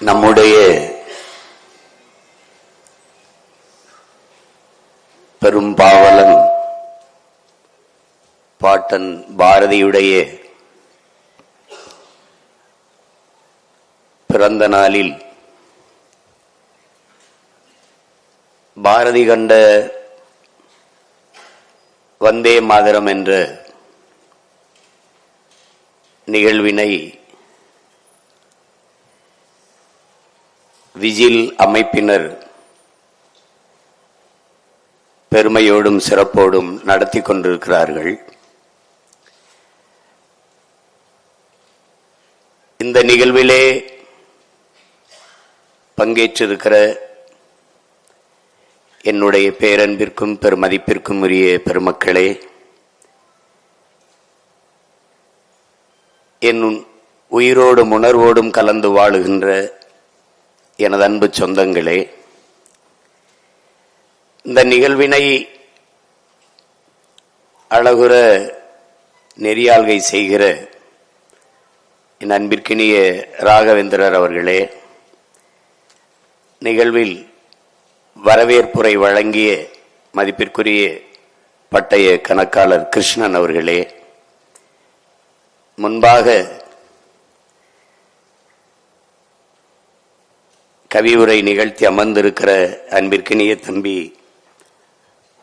நம்முடைய பெரும் பாவலன் பாட்டன் பாரதியுடைய பிறந்த நாளில் பாரதி கண்ட வந்தே மாதரம் என்ற நிகழ்வினை விஜில் அமைப்பினர் பெருமையோடும் சிறப்போடும் நடத்தி கொண்டிருக்கிறார்கள். இந்த நிகழ்விலே பங்கேற்றிருக்கிற என்னுடைய பேரன்பிற்கும் பெருமதிப்பிற்கும் உரிய பெருமக்களே, என் உயிரோடும் உணர்வோடும் கலந்து வாழுகின்ற எனது அன்பு சொந்தங்களே, இந்த நிகழ்வினை அழகுற நெறியாள்கை செய்கிற என் அன்பிற்கினிய ராகவேந்திரர் அவர்களே, நிகழ்வில் வரவேற்புரை வழங்கிய மதிப்பிற்குரிய பட்டய கணக்காளர் கிருஷ்ணன் அவர்களே, முன்பாக கவியுரை நிகழ்த்தி அமர்ந்திருக்கிற அன்பிற்கினிய தம்பி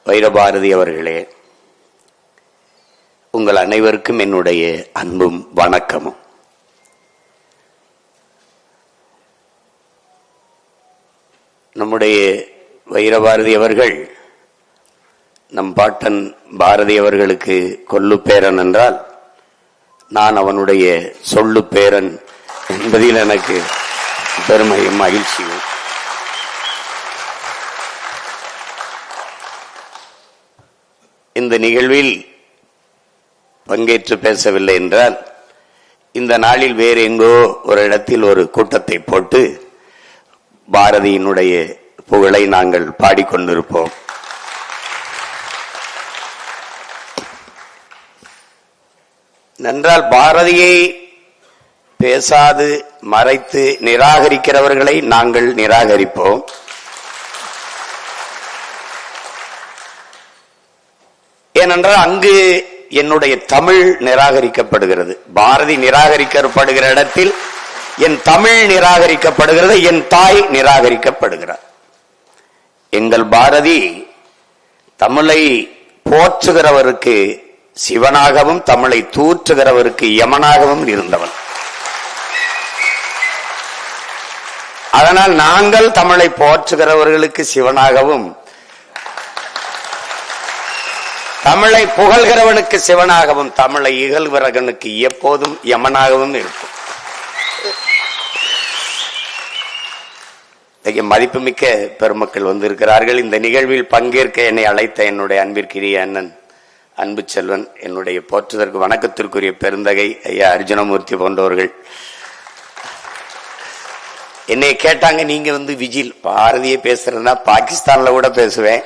வைரபாரதி அவர்களே, உங்கள் அனைவருக்கும் என்னுடைய அன்பும் வணக்கமும். நம்முடைய வைரபாரதி அவர்கள் நம் பாட்டன் பாரதி அவர்களுக்கு கொல்லு பேரன் என்றால் நான் அவனுடைய சொல்லு பேரன் என்பதில் எனக்கு பெருமையும் மகிழ்ச்சியும். இந்த நிகழ்வில் பங்கேற்று பேசவில்லை என்றால் இந்த நாளில் வேறு எங்கோ ஒரு இடத்தில் ஒரு கூட்டத்தை போட்டு பாரதியினுடைய புகழை நாங்கள் பாடிக்கொண்டிருப்போம். நன்றால் பாரதியை பேசாது மறைத்து நிராகரிக்கிறவர்களை நாங்கள் நிராகரிப்போம். ஏனென்றால் அங்கு என்னுடைய தமிழ் நிராகரிக்கப்படுகிறது. பாரதி நிராகரிக்கப்படுகிற இடத்தில் என் தமிழ் நிராகரிக்கப்படுகிறது, என் தாய் நிராகரிக்கப்படுகிறார். எங்கள் பாரதி தமிழை போற்றுகிறவருக்கு சிவனாகவும் தமிழை தூற்றுகிறவருக்கு யமனாகவும் இருந்தவன். அதனால் நாங்கள் தமிழை போற்றுகிறவர்களுக்கு சிவனாகவும், தமிழை புகழ்கிறவனுக்கு சிவனாகவும், தமிழை இகழ்கிறவனுக்கு எப்போதும் யமனாகவும் இருக்கும். மதிப்புமிக்க பெருமக்கள் வந்திருக்கிறார்கள். இந்த நிகழ்வில் பங்கேற்க என்னை அழைத்த என்னுடைய அன்பிற்குரிய அண்ணன் அன்பு செல்வன், என்னுடைய போற்றுதற்கு வணக்கத்திற்குரிய பெருந்தகை ஐயா அர்ஜுனமூர்த்தி போன்றவர்கள் என்னை கேட்டாங்க, நீங்க விஜில் பாரதியை பேசுறதுனா பாகிஸ்தான்ல கூட பேசுவேன்,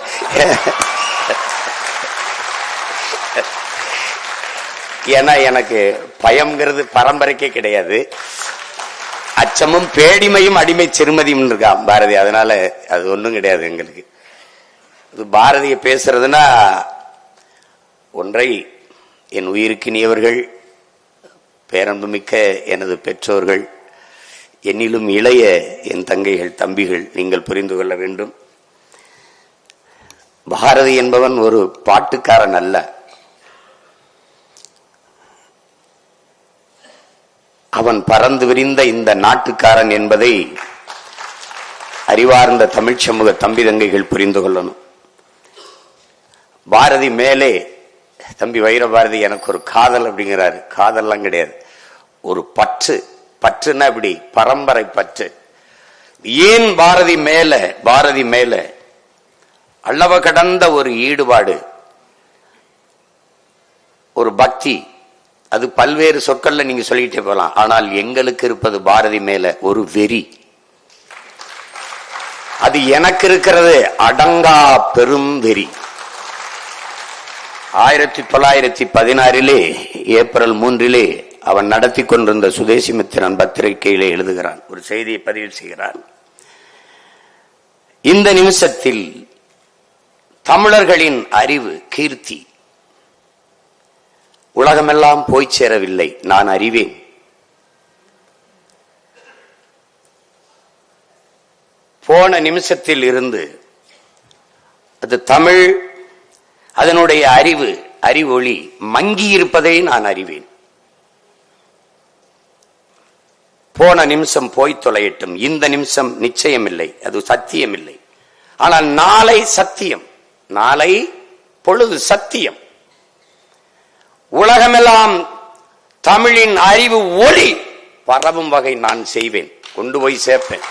ஏன்னா எனக்கு பயம்ங்கிறது பரம்பரைக்கே கிடையாது. அச்சமும் பேடிமையும் அடிமை சிறுமதியும் இருக்கான் பாரதி, அதனால அது ஒன்றும் கிடையாது எங்களுக்கு. இது பாரதியை பேசுறதுன்னா ஒன்றை என் உயிருக்கினியவர்கள், பேரன்புமிக்க எனது பெற்றோர்கள், என்னிலும் இளைய என் தங்கைகள் தம்பிகள் நீங்கள் புரிந்து கொள்ள வேண்டும். பாரதி என்பவன் ஒரு பாட்டுக்காரன் அல்ல. அவன் பறந்து விரிந்த இந்த நாட்டுக்காரன் என்பதை அறிவார்ந்த தமிழ் சமூக தம்பி தங்கைகள் புரிந்து கொள்ளணும். பாரதி மேலே தம்பி வைரபாரதி எனக்கு ஒரு காதல் அப்படிங்கிறாரு. காதல்லாம் கிடையாது, ஒரு பற்று. பற்றுன்னா இப்படி பரம்பரை பற்று. ஏன் பாரதி மேல அளவு கடந்த ஒரு ஈடுபாடு, ஒரு பக்தி. அது பல்வேறு சொற்கள்ல நீங்க சொல்லிட்டே போகலாம். ஆனால் எங்களுக்கு இருப்பது பாரதி மேல ஒரு வெறி. அது எனக்கு இருக்கிறது அடங்கா பெரும் வெறி. 1916 ஏப்ரல் 3 அவன் நடத்தி கொண்டிருந்த சுதேசிமித்திரன் பத்திரிகையிலே எழுதுகிறான், ஒரு செய்தியை பதிவு செய்கிறான். இந்த நிமிஷத்தில் தமிழர்களின் அறிவு, கீர்த்தி உலகமெல்லாம் போய் சேரவில்லை, நான் அறிவேன். போன நிமிஷத்தில் இருந்து அது தமிழ், அதனுடைய அறிவொளி மங்கி இருப்பதை நான் அறிவேன். போன நிமிஷம் போய் தொலையட்டும், இந்த நிமிஷம் நிச்சயம் இல்லை, அது சத்தியம் இல்லை. ஆனால் நாளை சத்தியம், நாளை பொழுது சத்தியம். உலகமெல்லாம் தமிழின் அறிவு ஒளி பரவும் வகை நான் செய்வேன், கொண்டு போய் சேர்ப்பேன்.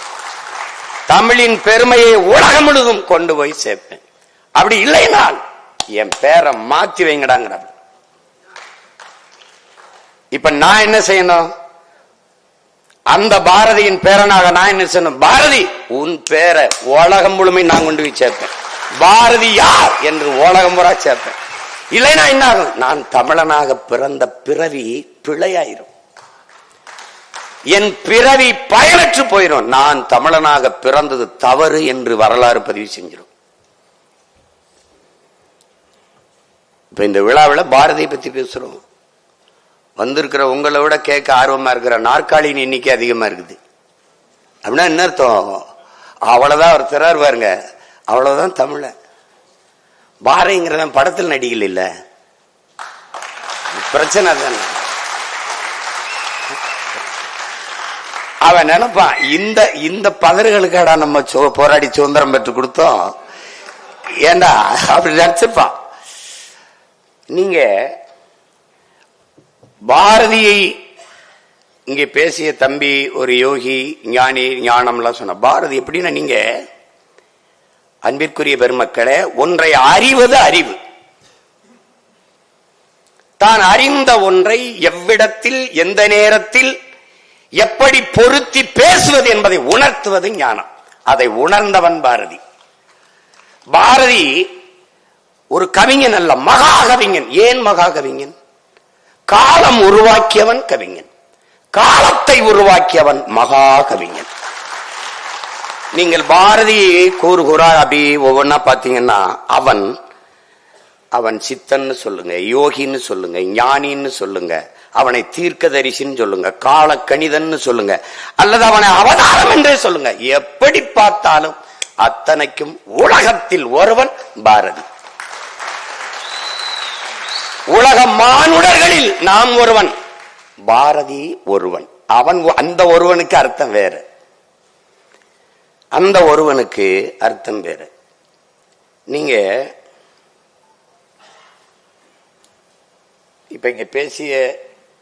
தமிழின் பெருமையை உலகம் முழுதும் கொண்டு போய் சேர்ப்பேன். அப்படி இல்லைனால் என் பேரை மாத்தி வைங்கடாங்கிற. இப்ப நான் என்ன செய்யணும்? அந்த பாரதியின் பேரனாக நான் என்ன செய்யணும்? பாரதி உன் பேரை உலகம் முழுமை நான் கொண்டு போய் சேர்ப்பேன். பாரதி யார் என்று உலகம் முறை சேர்ப்பேன். இல்லைன்னா என்ன ஆகும்? நான் தமிழனாக பிறந்த பிறவி பிழையாயிரும், என் பிறவி பயனற்று போயிடும். நான் தமிழனாக பிறந்தது தவறு என்று வரலாறு பதிவு செஞ்சிடும். இப்ப இந்த விழாவில் பாரதியை பத்தி பேசுறோம். வந்திருக்கிற உங்களை விட கேட்க ஆர்வமா இருக்கிற நாற்காலியின் எண்ணிக்கை அதிகமா இருக்குது. அப்படின்னா என்ன அர்த்தம்? அவ்வளவுதான் அவர் திறார் பாருங்க, அவ்வளவுதான் தமிழ. பாரதிங்கிறத படத்தில் நடிகல் இல்ல, பிரச்சனை தானே. அவன் நினைப்பான், இந்த பதறுகளுக்காடா நம்ம போராடி சுதந்திரம் பெற்று கொடுத்தோம் ஏண்டா அப்படி நினைச்சிருப்பான். நீங்க பாரதியை இங்கே பேசிய தம்பி ஒரு யோகி, ஞானி, ஞானம்லாம் சொன்ன பாரதி எப்படின்னா, நீங்க அன்பிற்குரிய பெருமக்களே, ஒன்றை அறிவது அறிவு. தான் அறிந்த ஒன்றை எவ்விடத்தில் எந்த நேரத்தில் எப்படி பொருத்தி பேசுவது என்பதை உணர்த்துவது ஞானம். அதை உணர்ந்தவன் பாரதி. பாரதி ஒரு கவிஞன் அல்ல, மகா கவிஞன். ஏன் மகா கவிஞன்? காலம் உருவாக்கியவன் கவிஞன், காலத்தை உருவாக்கியவன் மகா கவிஞன். நீங்கள் பாரதியை கூறுகிறா அப்படி ஒவ்வொன்னா பாத்தீங்கன்னா, அவன் சித்தன்னு சொல்லுங்க, யோகின்னு சொல்லுங்க, ஞானின்னு சொல்லுங்க, அவனை தீர்க்கதரிசின்னு சொல்லுங்க, கால கணிதன்னு சொல்லுங்க, அல்லது அவனை அவதாரம் என்றே சொல்லுங்க. எப்படி பார்த்தாலும் அத்தனைக்கும் உலகத்தில் ஒருவன் பாரதி. உலக மானுடர்களில் நாம் ஒருவன், பாரதி ஒருவன். அந்த ஒருவனுக்கு அர்த்தம் வேறு, அந்த ஒருவனுக்கு அர்த்தம் வேறு. நீங்க இப்ப இங்க பேசிய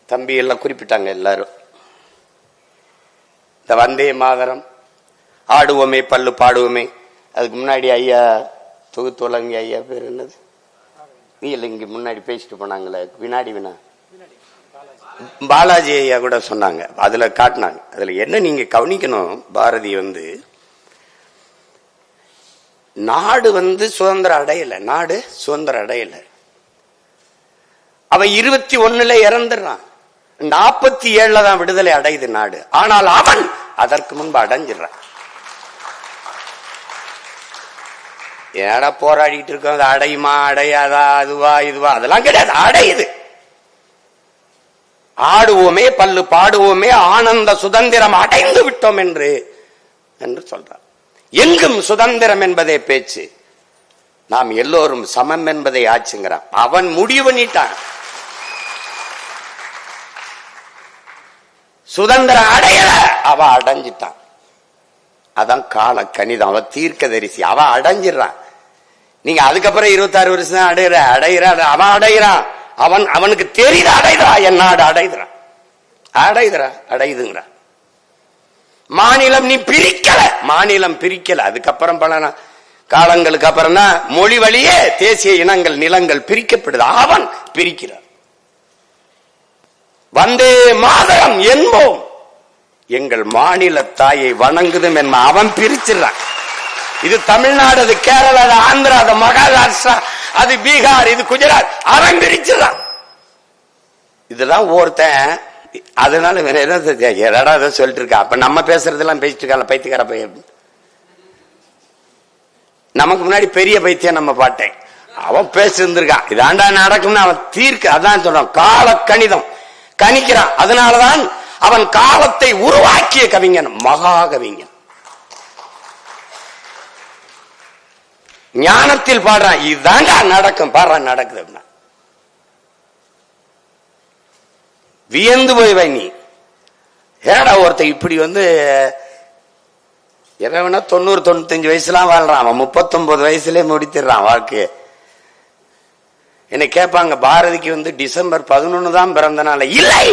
தம்பி எல்லாம் குறிப்பிட்டாங்க எல்லாரும். இந்த வந்தே மாதரம், ஆடுவோமே பல்லு பாடுவோமே, அதுக்கு முன்னாடி ஐயா தொகுத்தோலங்க ஐயா பேர் என்னது, இல்லை இங்க முன்னாடி பேசிட்டு போனாங்களே, வினாடி வினா பாலாஜி ஐயா கூட சொன்னாங்க, அதுல காட்டினாங்க. அதுல என்ன நீங்க கவனிக்கணும், பாரதி நாடு சுதந்திரம் அடையல, நாடு சுதந்திரம் அடையல. அவன் 21 இறந்துடுறான், 47 தான் விடுதலை அடையுது நாடு. ஆனால் அவன் அதற்கு முன்பு அடைஞ்சிடறான். ஏடா போராடிட்டு இருக்கோம், அது அடையுமா அடையாதா, அதுவா இதுவா, அதெல்லாம் கிடையாது, அடையுது. ஆடுவோமே பல்லு பாடுவோமே, ஆனந்த சுதந்திரம் அடைந்து விட்டோம் என்று சொல்றார். எங்கும் சுதந்திரம் என்பதே பேச்சு, நாம் எல்லோரும் சமம் என்பதை ஆச்சுங்கிறான். அவன் முடிவு பண்ணிட்டான், சுதந்திரம் அடையல, அவ அடைஞ்சிட்டான். அதான் கால கணிதம், அவ தீர்க்கதரிசி, அவ அடைஞ்சிடறான். நீங்க அதுக்கப்புறம் 26 வருஷம் அடையிறான், அவன் அடையிறான். அவனுக்கு தெரியுது அடைதா, என் நாடு அடையுதுங்கிறான். மாநிலம் நீ பிரிக்கல, மாநிலம் பிரிக்கல. அதுக்கப்புறம் பல காலங்களுக்கு அப்புறம் தான் மொழி வழியே தேசிய இனங்கள் நிலங்கள் பிரிக்கப்படுது. அவன் பிரிக்கிறான். வந்தே மாதரம் என்போம், எங்கள் மாநில தாயை வணங்குதும் என்ப அவன் பிரிச்சிடறான். இது தமிழ்நாடு, அது கேரளா, அது ஆந்திரா, அது மகாராஷ்டிரா, அது பீகார், இது குஜராத், அவன் பிரிச்சிடறான். இதெல்லாம் ஒருத்தன் அதனால வேற ஏதாவது சொல்லிட்டு இருக்கா. அப்ப நம்ம பேசுறதெல்லாம் பேசிட்டு இருக்கா பைத்தியக்கார பையன். நமக்கு முன்னாடி பெரிய பைத்தியம் நம்ம பாட்டேன், அவன் பேசி இருந்திருக்கான். இதாண்டா நடக்கும்னு அவன் தீர்க்க, அதான் சொல்றான் கால கணிதம் கணிக்கிறான். அதனாலதான் அவன் காலத்தை உருவாக்கிய கவிஞன், மகா கவிஞன். ஞானத்தில் பாடுறான், இதுதாண்டா நடக்கும், பாடுறான் நடக்குது அப்படின்னா வியந்து போய் நீ ஏடா ஒருத்த இப்படி எவனா 90-95 வயசுலாம் வாழ்றான், அவன் 39 வயசுலயே முடித்திடுறான் வாழ்க்கைய. என்ன கேட்பாங்க, பாரதிக்கு டிசம்பர் 11 தான் பிறந்த நாள். இல்லை,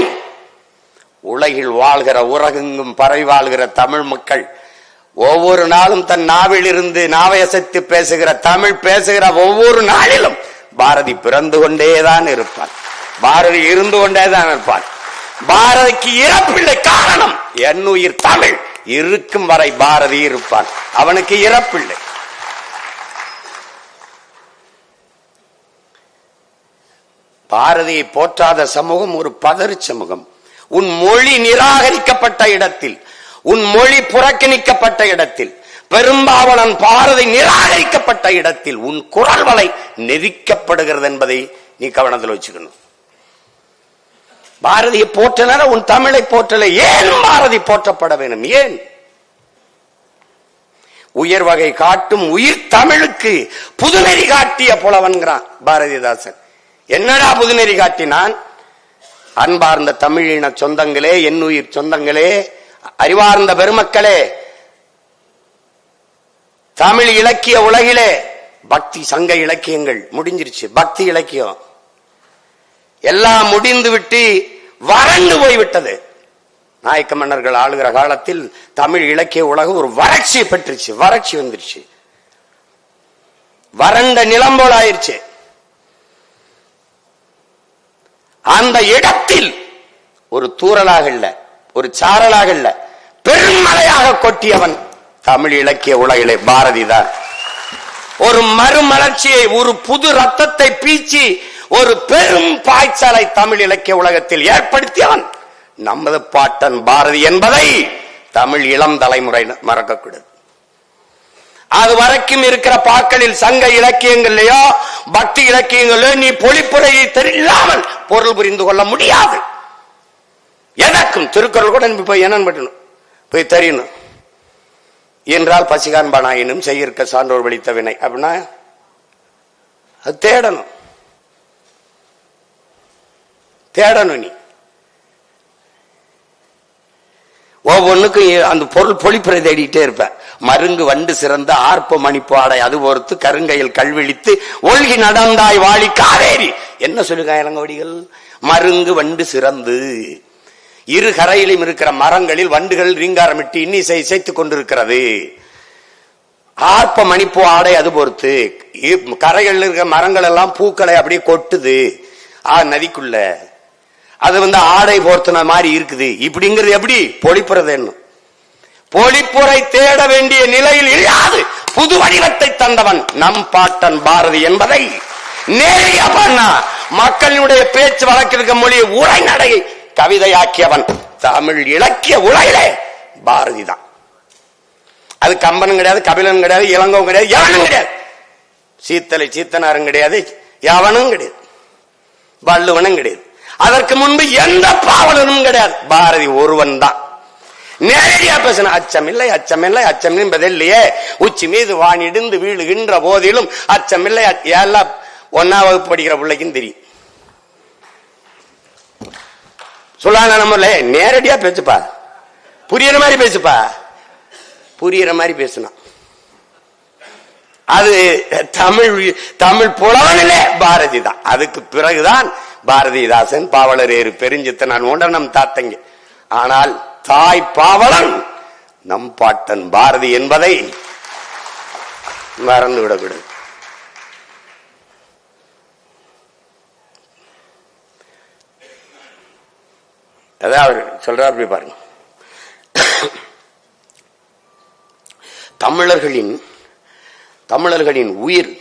உலகில் வாழ்கிற உலகெங்கும் பரவி வாழ்கிற தமிழ் மக்கள் ஒவ்வொரு நாளும் தன் நாவில் இருந்து நாவையசைத்து பேசுகிற தமிழ் பேசுகிற ஒவ்வொரு நாளிலும் பாரதி பிறந்து கொண்டேதான் இருப்பான், பாரதி இருந்து கொண்டேதான் இருப்பான். பாரதிக்கு இறப்பில்லை, காரணம் என் உயிர் தமிழ் இருக்கும் வரை பாரதி இருப்பான், அவனுக்கு இறப்பில்லை. பாரதியை போற்றாத சமூகம் ஒரு பதறு சமூகம். உன் மொழி நிராகரிக்கப்பட்ட இடத்தில், உன் மொழி புறக்கணிக்கப்பட்ட இடத்தில், பெரும்பாவனன் பாரதி நிராகரிக்கப்பட்ட இடத்தில் உன் குரல் வலை நெரிக்கப்படுகிறது என்பதை நீ கவனத்தில் வச்சுக்கணும். பாரதியை போற்றல, உன் தமிழை போற்றல. ஏன் பாரதி போற்றப்பட வேண்டும்? ஏன்? உயர் வகை காட்டும் உயிர் தமிழுக்கு புதுநெறி காட்டிய புலவன்கிறான் பாரதிதாசன். என்னடா புதுநெறி காட்டினான்? அன்பார்ந்த தமிழின சொந்தங்களே, என் உயிர் சொந்தங்களே, அறிவார்ந்த பெருமக்களே, தமிழ் இலக்கிய உலகிலே பக்தி சங்க இலக்கியங்கள் முடிஞ்சிருச்சு, பக்தி இலக்கியம் எல்லாம் முடிந்து விட்டு வறண்டு போய்விட்டது. நாயக்க மன்னர்கள் ஆளுகிற காலத்தில் தமிழ் இலக்கிய உலகம் ஒரு வறட்சி பெற்றுச்சு, வறட்சி வந்துருச்சு, வறண்ட நிலம் போல ஆயிருச்சு. அந்த இடத்தில் ஒரு தூறலாக இல்ல, ஒரு சாரலாக இல்ல, பெருமழையாக கொட்டியவன் தமிழ் இலக்கிய உலகிலே பாரதிதான். ஒரு மறுமலர்ச்சியை, ஒரு புது ரத்தத்தை பீச்சி ஒரு பெரும் பாய்ச்சலை தமிழ் இலக்கிய உலகத்தில் ஏற்படுத்தியவன் நமது பாட்டன் பாரதி என்பதை தமிழ் இளம் தலைமுறை மறக்கக்கூடாது. அது வரைக்கும் இருக்கிற பாக்களில் சங்க இலக்கியங்களையோ பக்தி இலக்கியங்களோ நீ பொழிப்புரையை தெரியாமல் பொருள் புரிந்து கொள்ள முடியாது. எனக்கும் திருக்குறள் கூட போய் என்னன்னு போய் தெரியணும் என்றால் பசிகாண்பானாயினும் செய்யிருக்க சான்றோர் வலித்த வினை அப்படின்னா அது தேடணும், தேடணும். நீ ஒவ்வொன்னுக்கும் அந்த பொருள் பொழிப்புரை தேடிட்டே இருப்ப. மருங்கு வண்டு சிறந்த ஆர்ப்ப மணிப்பாடை அது பொறுத்து கருங்கையில் கல்விழித்து ஒழுகி நடந்தாய் வாழி காவேரி. என்ன சொல்லுங்க இளங்கோடிகள்? மருங்கு வண்டு சிறந்து, இரு கரையிலும் இருக்கிற மரங்களில் வண்டுகள் ரீங்காரமிட்டு இன்னிசை இசைத்துக் கொண்டிருக்கிறது. ஆர்ப்ப மணிப்பு ஆடை அது பொறுத்து கரைகள் இருக்கிற மரங்கள் எல்லாம் பூக்களை அப்படியே கொட்டுது நதிக்குள்ள, அது ஆடை போர்த்தன மாதிரி இருக்குது. இப்படிங்கிறது எப்படி பொழிப்புறது? என்ன பொழிப்புரை தேட வேண்டிய நிலையில் இல்லாது புது வடிவத்தை தந்தவன் நம் பாட்டன் பாரதி என்பதை நேரிய பண்ணா மக்களுடைய பேச்சு வழக்கிருக்க மொழியை உரைநடையை கவிதையாக்கியவன் தமிழ் இலக்கிய உலகிலே பாரதி தான். அது கம்பனும் கிடையாது, கபிலனும் கிடையாது, இளங்கோவும் கிடையாது, எவனும் கிடையாது, சீத்தலை சீத்தனாரும் கிடையாது, எவனும் கிடையாது, வள்ளுவனும் கிடையாது, அதற்கு முன்பு எந்த பாவலனும் கிடையாது, பாரதி ஒருவன் தான். நேரடியா பேசின அச்சமில்லை அச்சமில்லை அச்சம் என்பதில்லையே, உச்சி மீது வானிடிந்து வீழுகின்ற போதிலும் அச்சமில்லை. எல்லாம் 1ஆம் வகுப்பு படிக்கிற பிள்ளைக்கும் தெரியும். சொல்லாங்க நம்மள நேரடியா பேசுப்பா, புரியுற மாதிரி பேசுப்பா, புரியுற மாதிரி பேசினா அது தமிழ் புலவனிலே பாரதி தான். அதுக்கு பிறகுதான் பாரதிதாசன், பாவலரேறு பெருஞ்சித்தனான் போன்ற நம் தாத்தங்க. ஆனால் தாய் பாவலன் நம் பாட்டன் பாரதி என்பதை மறந்து விடக்கூடாது. அதாவது சொல்றார், அப்படி பாருங்க, தமிழர்களின் உயிர்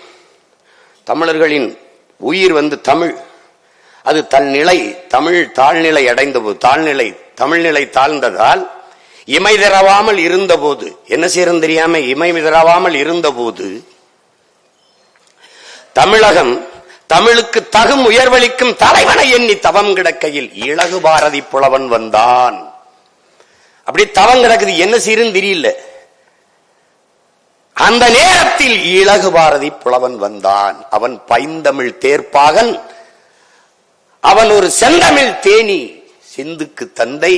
தமிழ், அது தன் நிலை தமிழ் தாழ்நிலை அடைந்த போது, தமிழ்நிலை தாழ்ந்ததால் இமை திறவாமல் இருந்த போது என்ன செய்யறது தெரியாம இமை திறவாமல் இருந்த போது தமிழகம் தமிழுக்கு தகும் உயர்வளிக்கும் தலைவனை எண்ணி தவம் கிடக்கையில் இலகு பாரதி புலவன் வந்தான். அப்படி தவம் கிடக்குது, என்ன செய்யறன்னு தெரியல. அந்த நேரத்தில் இலகு பாரதி புலவன் வந்தான். அவன் பைந்தமிழ் தேர்ப்பாகன், அவன் ஒரு செந்தமிழ் தேனி, சிந்துக்கு தந்தை,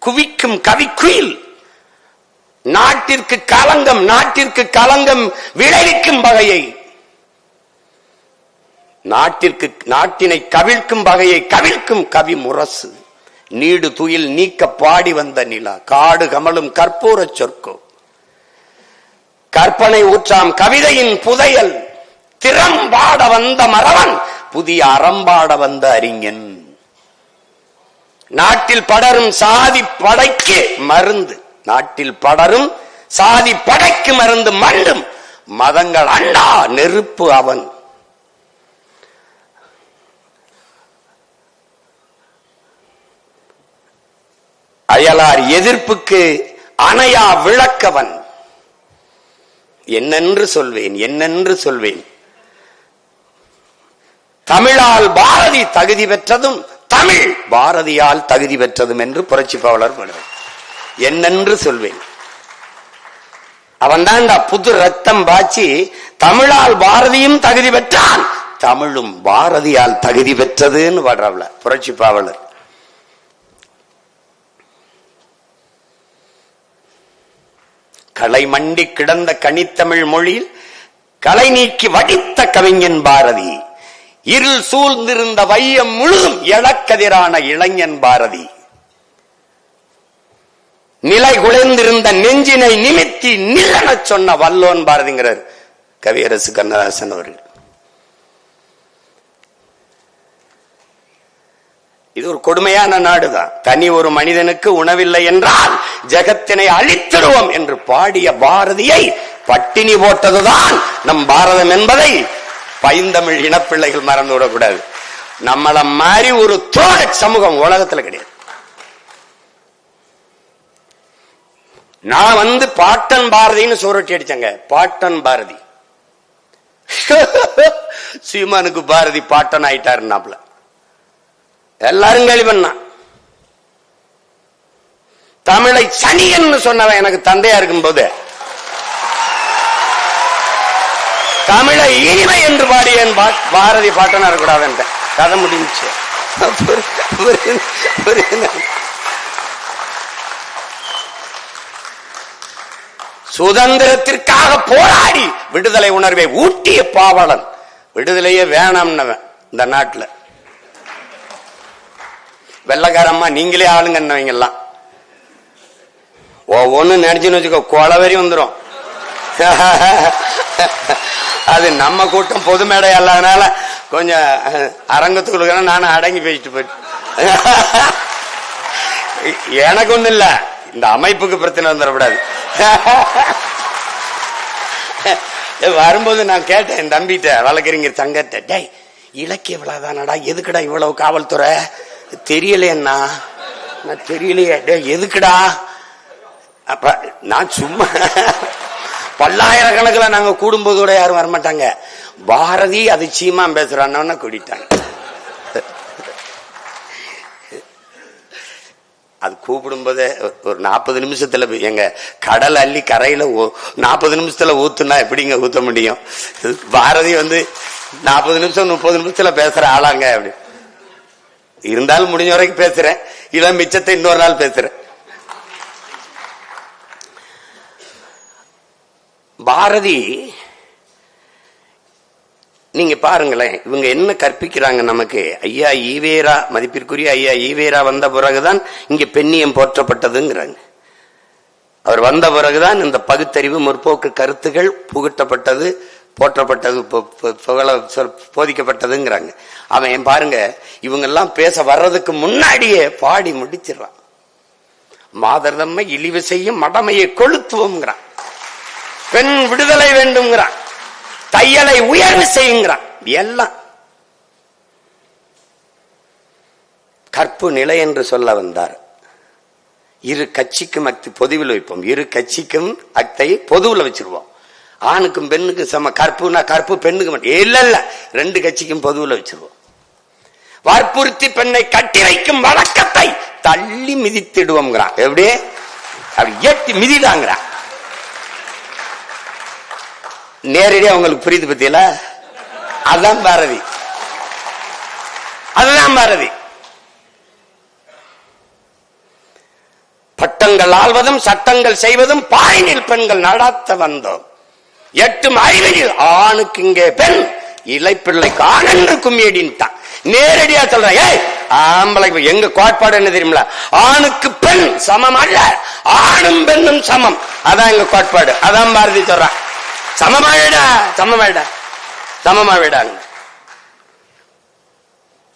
குவிக்கும் கவிக்குயில், நாட்டிற்கு களங்கம் விளைவிக்கும் வகையை, நாட்டினை கவிழ்க்கும் வகையை கவிழ்க்கும் கவி முரசு, நீடு துயில் நீக்க பாடி வந்த நிலா, காடு கமலும் கற்பூர சொற்கோ, கற்பனை ஊற்றாம் கவிதையின் புதையல், திறம்பாட வந்த மறவன், புதிய அறம்பாட வந்த அறிஞன், நாட்டில் படரும் சாதி படைக்கு மருந்து, நாட்டில் படரும் சாதி படைக்கு மருந்து மண்டும் மதங்கள் அண்டா நெருப்பு அவன், அயலார் எதிர்ப்புக்கு அணையா விளக்கவன். என்னென்று சொல்வேன். தமிழால் பாரதி தகுதி பெற்றதும் தமிழ் பாரதியால் தகுதி பெற்றதும் என்று புரட்சி பாவலர் பாடுவார். என்னென்று சொல்வேன். அவன் தான் புது ரத்தம் பாய்ச்சி தமிழால் பாரதியும் தகுதி பெற்றான், தமிழும் பாரதியால் தகுதி பெற்றதுன்னு பாடுறாப்ல புரட்சி பாவலர். களை மண்டி கிடந்த கனித்தமிழ் மொழியில் களை நீக்கி வடித்த கவிஞன் பாரதி, இருள் சூழ்ந்திருந்த வையம் முழுதும் எழக்கதிரான இளைஞன் பாரதி, நிலை குலைந்திருந்த நெஞ்சினை நிமித்தி நிலன சொன்ன வல்லோன் பாரதிங்கிறார் கவியரசு கண்ணதாசன் அவர்கள். இது ஒரு கொடுமையான நாடுதான். தனி ஒரு மனிதனுக்கு உணவில்லை என்றால் ஜகத்தினை அழித்திடுவோம் என்று பாடிய பாரதியை பட்டினி போட்டதுதான் நம் பாரதம் என்பதை பைந்தமிழ் இனப்பிள்ளைகள் மறந்து விடக்கூடாது. நம்மள மாதிரி ஒரு தோழ சமூகம் உலகத்துல கிடையாது. நான் பாட்டன் பாரதின்னு சோரட்டி அடிச்சங்க. பாட்டன் பாரதி சீமானுக்கு பாரதி பாட்டன் ஆயிட்டாருன்னாப்ல எல்லாரும் கேள்வி பண்ணா. தமிழை சனியன்னு சொன்னவன் எனக்கு தந்தையா இருக்கும் போது தமிழை இனிமை என்று பாடிய பாரதி பாட்டனா இருக்கக்கூடாது கதை முடிஞ்சு. சுதந்திரத்திற்காக போராடி விடுதலை உணர்வை ஊட்டிய பாவலன், விடுதலையே வேணாம்னவன் இந்த நாட்டில். வெள்ளக்காரம்மா நீங்களே ஆளுங்கன்னவங்கெல்லாம் ஒவ்வொன்னு நினைச்சுன்னு வச்சுக்கோ, கொலவரி வந்துடும். அது நம்ம கூட்டம் பொது மேடை அல்லாதனால கொஞ்சம் அரங்கத்துக்குள்ள நானும் அடங்கி பேசிட்டு போயிட்டு, எனக்கு ஒண்ணு இல்ல, இந்த அமைப்புக்கு பிரச்சனை வந்துடக்கூடாது. வரும்போது நான் கேட்டேன் என் தம்பிட்ட, வழக்கறிஞர் சங்கத்தை, டேய் இலக்கிய விழாதானடா, எதுக்குடா இவ்வளவு காவல்துறை? தெரியலையண்ணா. நான் தெரியலையே. டே எதுக்குடா? அப்ப நான் சும்மா பல்லாயிரக்கணக்கில் நாங்க கூடும்போது கூட யாரும் வரமாட்டாங்க. பாரதி அது சீமா பேசுறான்னு கூட்டிட்டாங்க. அது கூப்பிடும்போதே ஒரு 40 நிமிஷத்துல எங்க கடல் அள்ளி கரையில 40 நிமிஷத்துல ஊத்துனா எப்படிங்க ஊத்த முடியும்? பாரதி 40 நிமிஷம் 30 நிமிஷத்துல பேசுற ஆளாங்க. அப்படி இருந்தாலும் முடிஞ்ச வரைக்கும் பேசுறேன், இளம் மிச்சத்தை இன்னொரு நாள் பேசுறேன். பாரதி நீங்க பாருங்களேன், இவங்க என்ன கற்பிக்கிறாங்க நமக்கு. ஐயா ஈவேரா, மதிப்பிற்குரிய ஐயா ஈவேரா வந்த பிறகுதான் இங்க பெண்ணியம் போற்றப்பட்டதுங்கிறாங்க. அவர் வந்த பிறகுதான் இந்த பகுத்தறிவு முற்போக்கு கருத்துகள் புகட்டப்பட்டது, போற்றப்பட்டது, போதிக்கப்பட்டதுங்கிறாங்க. அவன் பாருங்க, இவங்க எல்லாம் பேச வர்றதுக்கு முன்னாடியே பாடி முடிச்சிடறான். மாதர் தம்மை இழிவு செய்யும் மடமையை கொளுத்துவோம்ங்கிறான், பெண் விடுதலை வேண்டும்ங்கிறான், தையலை உயர்வு செய்யுங்கிறான். எல்லாம் கற்பு நிலை என்று சொல்ல வந்தார். இரு கட்சிக்கும் அக்தி பொதுவில் வைப்போம், இரு கட்சிக்கும் அக்தை பொதுவில் வச்சிருவோம். ஆணுக்கும் பெண்ணுக்கும் சம. கற்புனா கற்பு பெண்ணுக்கு மட்டும் இல்ல இல்ல, ரெண்டு கட்சிக்கும் பொதுவில் வச்சிருவோம். வற்புறுத்தி பெண்ணை கட்டி வைக்கும் வழக்கத்தை தள்ளி மிதித்திடுவோம்ங்கிறான். எப்படி? அப்படி ஏற்றி மிதிடாங்கிறான். நேரடியா உங்களுக்கு புரியுது பத்தியில? அதுதான் பாரதி, அதுதான் பாரதி. பட்டங்கள் ஆள்வதும் சட்டங்கள் செய்வதும் பாயினில் பெண்கள் நடத்த வந்தோம். 8 அறிவினில் ஆணுக்கு இங்கே பெண், இலைப்பிள்ளைக்கு ஆண் என்று கும்மியடின்ட்டான். நேரடியா சொல்றேன். ஆம்பளைக்கு எங்க கோட்பாடு என்ன தெரியுமில? ஆணுக்கு பெண் சமம் அல்ல, ஆணும் பெண்ணும் சமம். அதான் எங்க கோட்பாடு. அதான் பாரதி சொல்றான். சமமாவிடா, சமமாவிடா, சமமாவிடாங்க.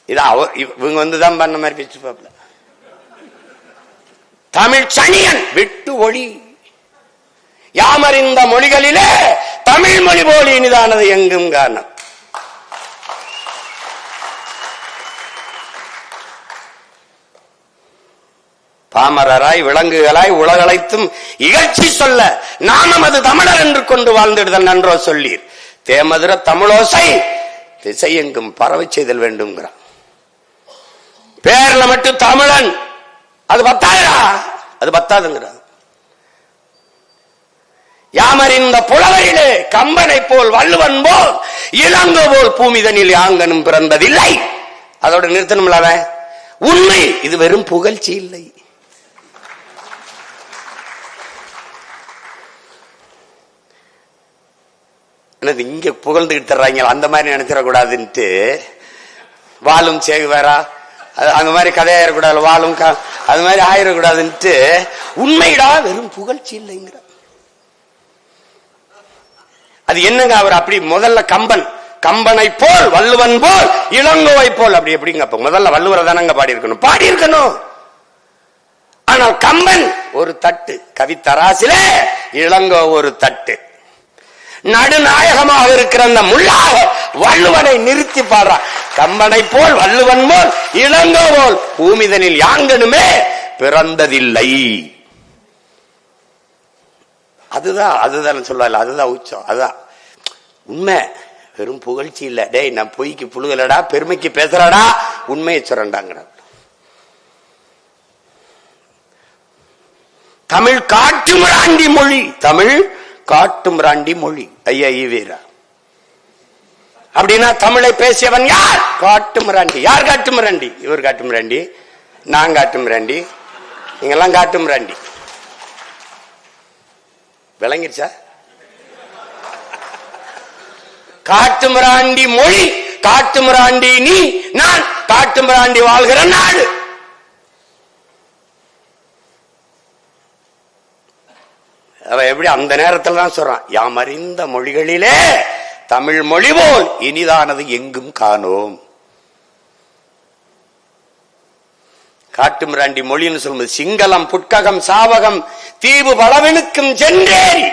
இது இவங்க வந்துதான் பண்ண மாதிரி பேச்சு பாப்பல. தமிழ் சனியன் விட்டு ஒளி யாமறிந்த மொழிகளிலே தமிழ் மொழி போல் இனிதானது எங்கும் காரணம். பாமரராய் விலங்குகளாய் உலகளைத்தும் இகழ்ச்சி சொல்ல நானும் அது தமிழர் என்று கொண்டு வாழ்ந்திடுதல் நன்றோ சொல்லீர். தேமதுர தமிழோசை திசை எங்கும் பரவ செய்தல் வேண்டும்ங்கிறான். பேர்ல மட்டும் தமிழன், அது பத்தாயிரா, அது பத்தாதுங்கிறான். யாமறிந்த புலவரிலே கம்பனை போல் வள்ளுவன் போல் இளங்கோ போல் பூமிதனில் யாங்கனும் பிறந்ததில்லை. அதோட நிறுத்தணும்ல. உண்மை இது வெறும் புகழ்ச்சி இல்லை. இங்க புகழ்ந்துகிட்டு தர்றாங்க, அந்த மாதிரி நினைச்சிடக்கூடாதுன்ட்டு வாழும் சேகுவாரா அந்த மாதிரி கதையாயிடக்கூடாது, வாழும் அது மாதிரி ஆயிடக்கூடாதுன்ட்டு உண்மைடா வெறும் புகழ்ச்சி இல்லைங்கிற. அது என்னங்க? அவர் அப்படி முதல்ல கம்பனை போல் வள்ளுவன் போல் இளங்கோவை போல் அப்படி எப்படிங்க? அப்ப முதல்ல வள்ளுவரை தானங்க பாடி இருக்கணும். ஆனால் கம்பன் ஒரு தட்டு கவித்தராசிலே, இளங்கோ ஒரு தட்டு. நடுநாயகமாக இருக்கிற அந்த முள்ளாக வள்ளுவனை நிறுத்தி பாடுறான். கம்பனை போல் வள்ளுவன் போல் இளங்கோ போல் பூமிதனில் யாங்கனுமே பிறந்ததில்லை. அதுதான் சொல்லல, அதுதான் உச்சம், அதுதான் உண்மை. வெறும் புகழ்ச்சி இல்ல. டேய் நான் பொய்க்கு புழுகலடா, பெருமைக்கு பேசுறடா, உண்மையை சொல்றண்டாங்கிற. தமிழ் காட்டுமிராண்டி மொழி, தமிழ் காட்டுமிராண்டி மொழி. ஐயா ஈவேரா அப்படின்னா தமிழை பேசியவன் யார்? காட்டுமிராண்டி. யார் காட்டுமிராண்டி? இவர் காட்டுமிராண்டி, நான் காட்டுமிராண்டி, நீங்கெல்லாம் காட்டுமிராண்டி. விளங்கிடுச்சா? காட்டுமிராண்டி மொழி, காட்டுமிராண்டி நீ, நான் காட்டுமிராண்டி வாழ்கிற நாடு. அவன் எப்படி அந்த நேரத்தில் தான் சொல்றான், யாமறிந்த மொழிகளிலே தமிழ் மொழி போல் இனிதானது எங்கும் காணோம். காட்டுமிராண்டி மொழின்னு சொல்லும்போது சிங்களம் புட்ககம் சாவகம் தீவு பலவனுக்கும் சென்றேறி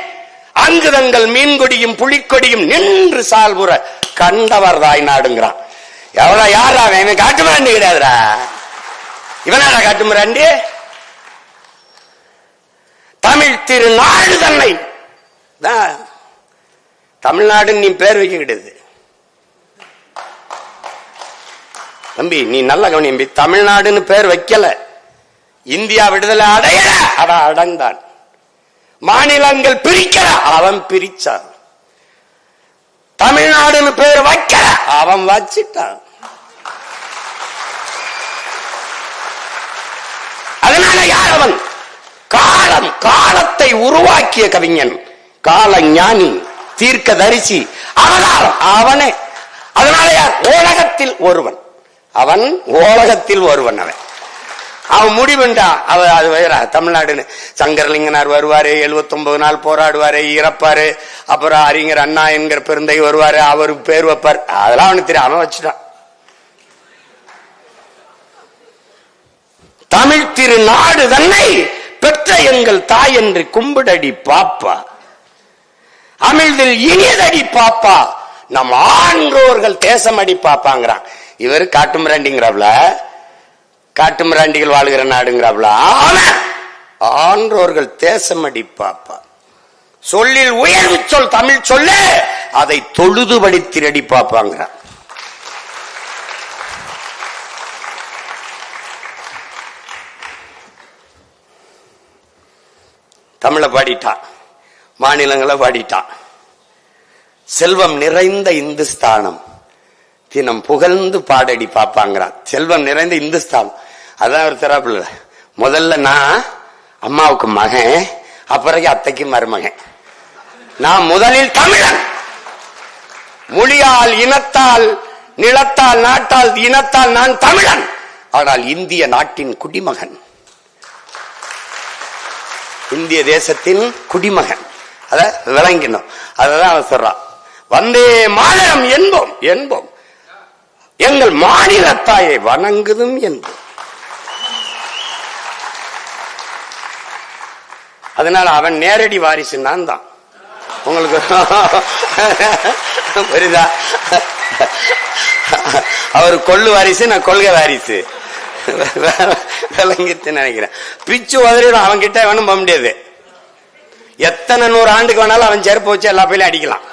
அங்கு தங்கள் மீன்கொடியும் புலிக்கொடியும் நின்று சால்புற கண்டவர் தாய் நாடுங்கிறான். எவ்வளவு யாரா அவன்? காட்டுமிராண்டி கிடையாதுரா. இவனாடா காட்டுமிராண்டி? தமிழ் திருநாடு தன்னை தமிழ்நாடு நீ பேர் வைக்க கிடையாது தம்பி. நீ நல்ல கவனி, தமிழ்நாடுன்னு பேர் வைக்கல. இந்தியா விடுதலை அடையல, அவன் அடைந்தான். மாநிலங்கள் பிரிக்கல, அவன் பிரிச்சான். தமிழ்நாடுன்னு பேர் வைக்கல, அவன் வச்சிட்டான். அதனால யார் அவன்? காலத்தை உருவாக்கிய கவிஞன், கால ஞானி, தீர்க்க தரிசி, அவதாரம் அவனே. அதனால யார்? உலகத்தில் ஒருவன். அவன் உலகத்தில் ஒருவன். அவன் முடிவுண்டா. அது வேற தமிழ்நாடுன்னு. சங்கரலிங்கனார் வருவாரு, 79 நாள் போராடுவாரு, இறப்பாரு. அப்புறம் அறிஞர் அண்ணா என்கிற பெருந்தை வருவாரு, அவருக்கு பேர் வைப்பார். அதெல்லாம் அவனுக்கு தெரியும், அவன் வச்சுட்டான். தமிழ் திருநாடு தன்னை பெற்ற எங்கள் தாய் என்று கும்பிடடி பாப்பா, அமிழ்தில் இனியதடி பாப்பா, நம் ஆன்றோர்கள் தேசம் அடி பாப்பாங்கிறான். இவர் காட்டுமிராண்டிங்கிறவள காட்டு மிராண்டிகள் வாழ்கிற நாடுங்கிறாப்ல. ஆன்றோர்கள் தேசமடி பாப்பா, சொல்லில் உயர்வு சொல் தமிழ் சொல்ல, அதை தொழுது படித்திரடி பாப்பாங்க. தமிழை பாடிட்டான், மாநிலங்களை பாடிட்டான். செல்வம் நிறைந்த இந்துஸ்தானம் தினம் புகழ்ந்து பாடடி பாப்பாங்கிறான். செல்வம் நிறைந்த இந்துஸ்தானம், அதான் ஒரு தராப்புல. முதல்ல நான் அம்மாவுக்கு மகன், அப்புறம் அத்தைக்கு மருமகன். நான் முதலில் தமிழன். மொழியால், இனத்தால், நிலத்தால், நாட்டால், இனத்தால் நான் தமிழன். ஆனால் இந்திய நாட்டின் குடிமகன், இந்திய தேசத்தின் குடிமகன். அத விளங்கினோம். அததான் அவன் சொல்றான், வந்தே மாநிலம் என்போம் என்போம், எங்கள் மாநிலத்தாயை வணங்குதும் என்போம். அதனால அவன் நேரடி வாரிசு நான் தான். உங்களுக்கு புரியுதா? அவர் கொள்ளு வாரிசு, நான் கொள்கை வாரிசு. விளங்கிட்டு நினைக்கிறேன். பிச்சு உதறிடும். அவன் கிட்ட வேணும் போக முடியாது. எத்தனை 100 ஆண்டுக்கு வேணாலும் அவன் செருப்பு வச்சு எல்லா பையிலும் அடிக்கலாம்.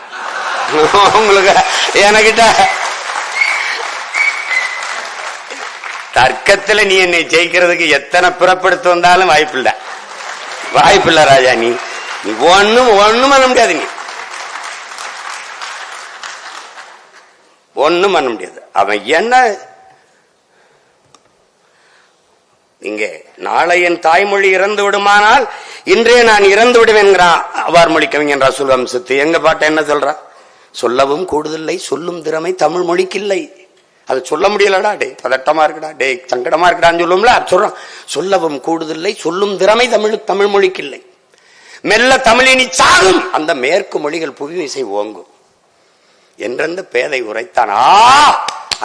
உங்களுக்கு என்கிட்ட தர்க்கத்துல நீ என்னை ஜெயிக்கிறதுக்கு எத்தனை புறப்படுத்த வந்தாலும் வாய்ப்பில்லை, வாய்ப்பில்லை ராஜா. நீ ஒண்ணும் பண்ண முடியாது, நீ ஒண்ணும் பண்ண முடியாது. அவன் என்ன இங்கே நாளை என் தாய்மொழி இறந்து விடுமானால் இன்றே நான் இறந்து விடுவேன்கிறான் அவ்வாறு மொழி கவிஞன் ரசூல் வம்சத்து. எங்க பாட்ட என்ன சொல்றான்? சொல்லவும் கூடுதலை சொல்லும் திறமை தமிழ் மொழிக்கு இல்லை. அது சொல்ல முடியலடா, டே பதட்டமா இருக்குடா, டே சங்கடமா இருக்குடான்னு சொல்லுவோம்ல, சொல்றான். சொல்லவும் கூடுதலை சொல்லும் திறமை தமிழ் மொழிக்கு இல்லை. மெல்ல தமிழினி சாகும், அந்த மேற்கு மொழிகள் புவிமிசை ஓங்கும் என்றெந்த பேதை உரைத்தான்.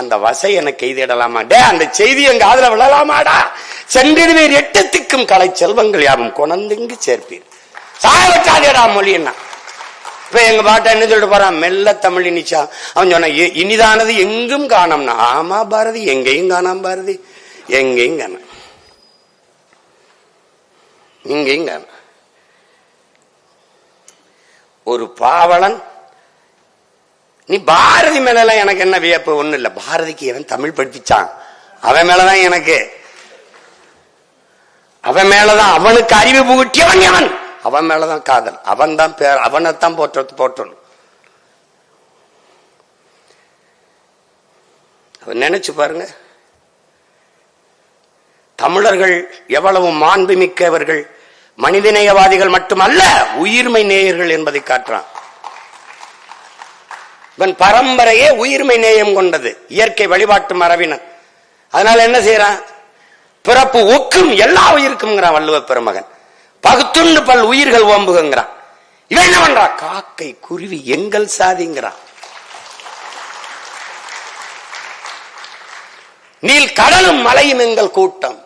அந்த வசை எனக்கு எய்திடலாமா? டே அந்த செய்தி எங்க காதுல விழலாமாடா? சென்றிடுவீர் 8 திக்கும் கலை செல்வங்கள் யாவும் கொணந்துங்கு சேர்ப்பீர். சாயவற்றாதேடா மொழி என்ன. இப்ப எங்க பாட்டை என்ன சொல்லிட்டு போறான்? மெல்ல தமிழ் இனிச்சா. அவன் சொன்ன இனிதானது எங்கும் காணோம்னா. ஆமா பாரதி, எங்கேயும் காணாம பாரதி, எங்கேயும் காண, இங்கேயும் காண. ஒரு பாவலன், நீ பாரதி மேல எனக்கு என்ன வியப்பு? ஒண்ணு இல்ல, பாரதிக்கு எவன் தமிழ் படிச்சான் அவன் மேலதான் எனக்கு, அவன் மேலதான் அவனுக்கு அறிவு புகுட்டியவன் எவன், அவன் மேலதான் காதல். அவன் தான் பேர், அவனைத்தான் போற்றணும். நினைச்சு பாருங்க, தமிழர்கள் எவ்வளவு மாண்புமிக்கவர்கள், மனிதநேயவாதிகள் மட்டுமல்ல, உயிர்மை நேயர்கள் என்பதை காட்டுறான். இவன் பரம்பரையே உயிர்மை நேயம் கொண்டது, இயற்கை வழிபாட்டு மரபினர். அதனால என்ன செய்யறான்? பிறப்பு ஒக்கும் எல்லா உயிருக்கும் வள்ளுவ பெருமகன். பகுத்துண்டு பல் உயிர்கள் ஓம்புகிறான். இவன் என்ன பண்றான்? காக்கை குருவி எங்கள் சாதிங்கிறான். நீல் கடலும் மலையும் எங்கள் கூட்டம்,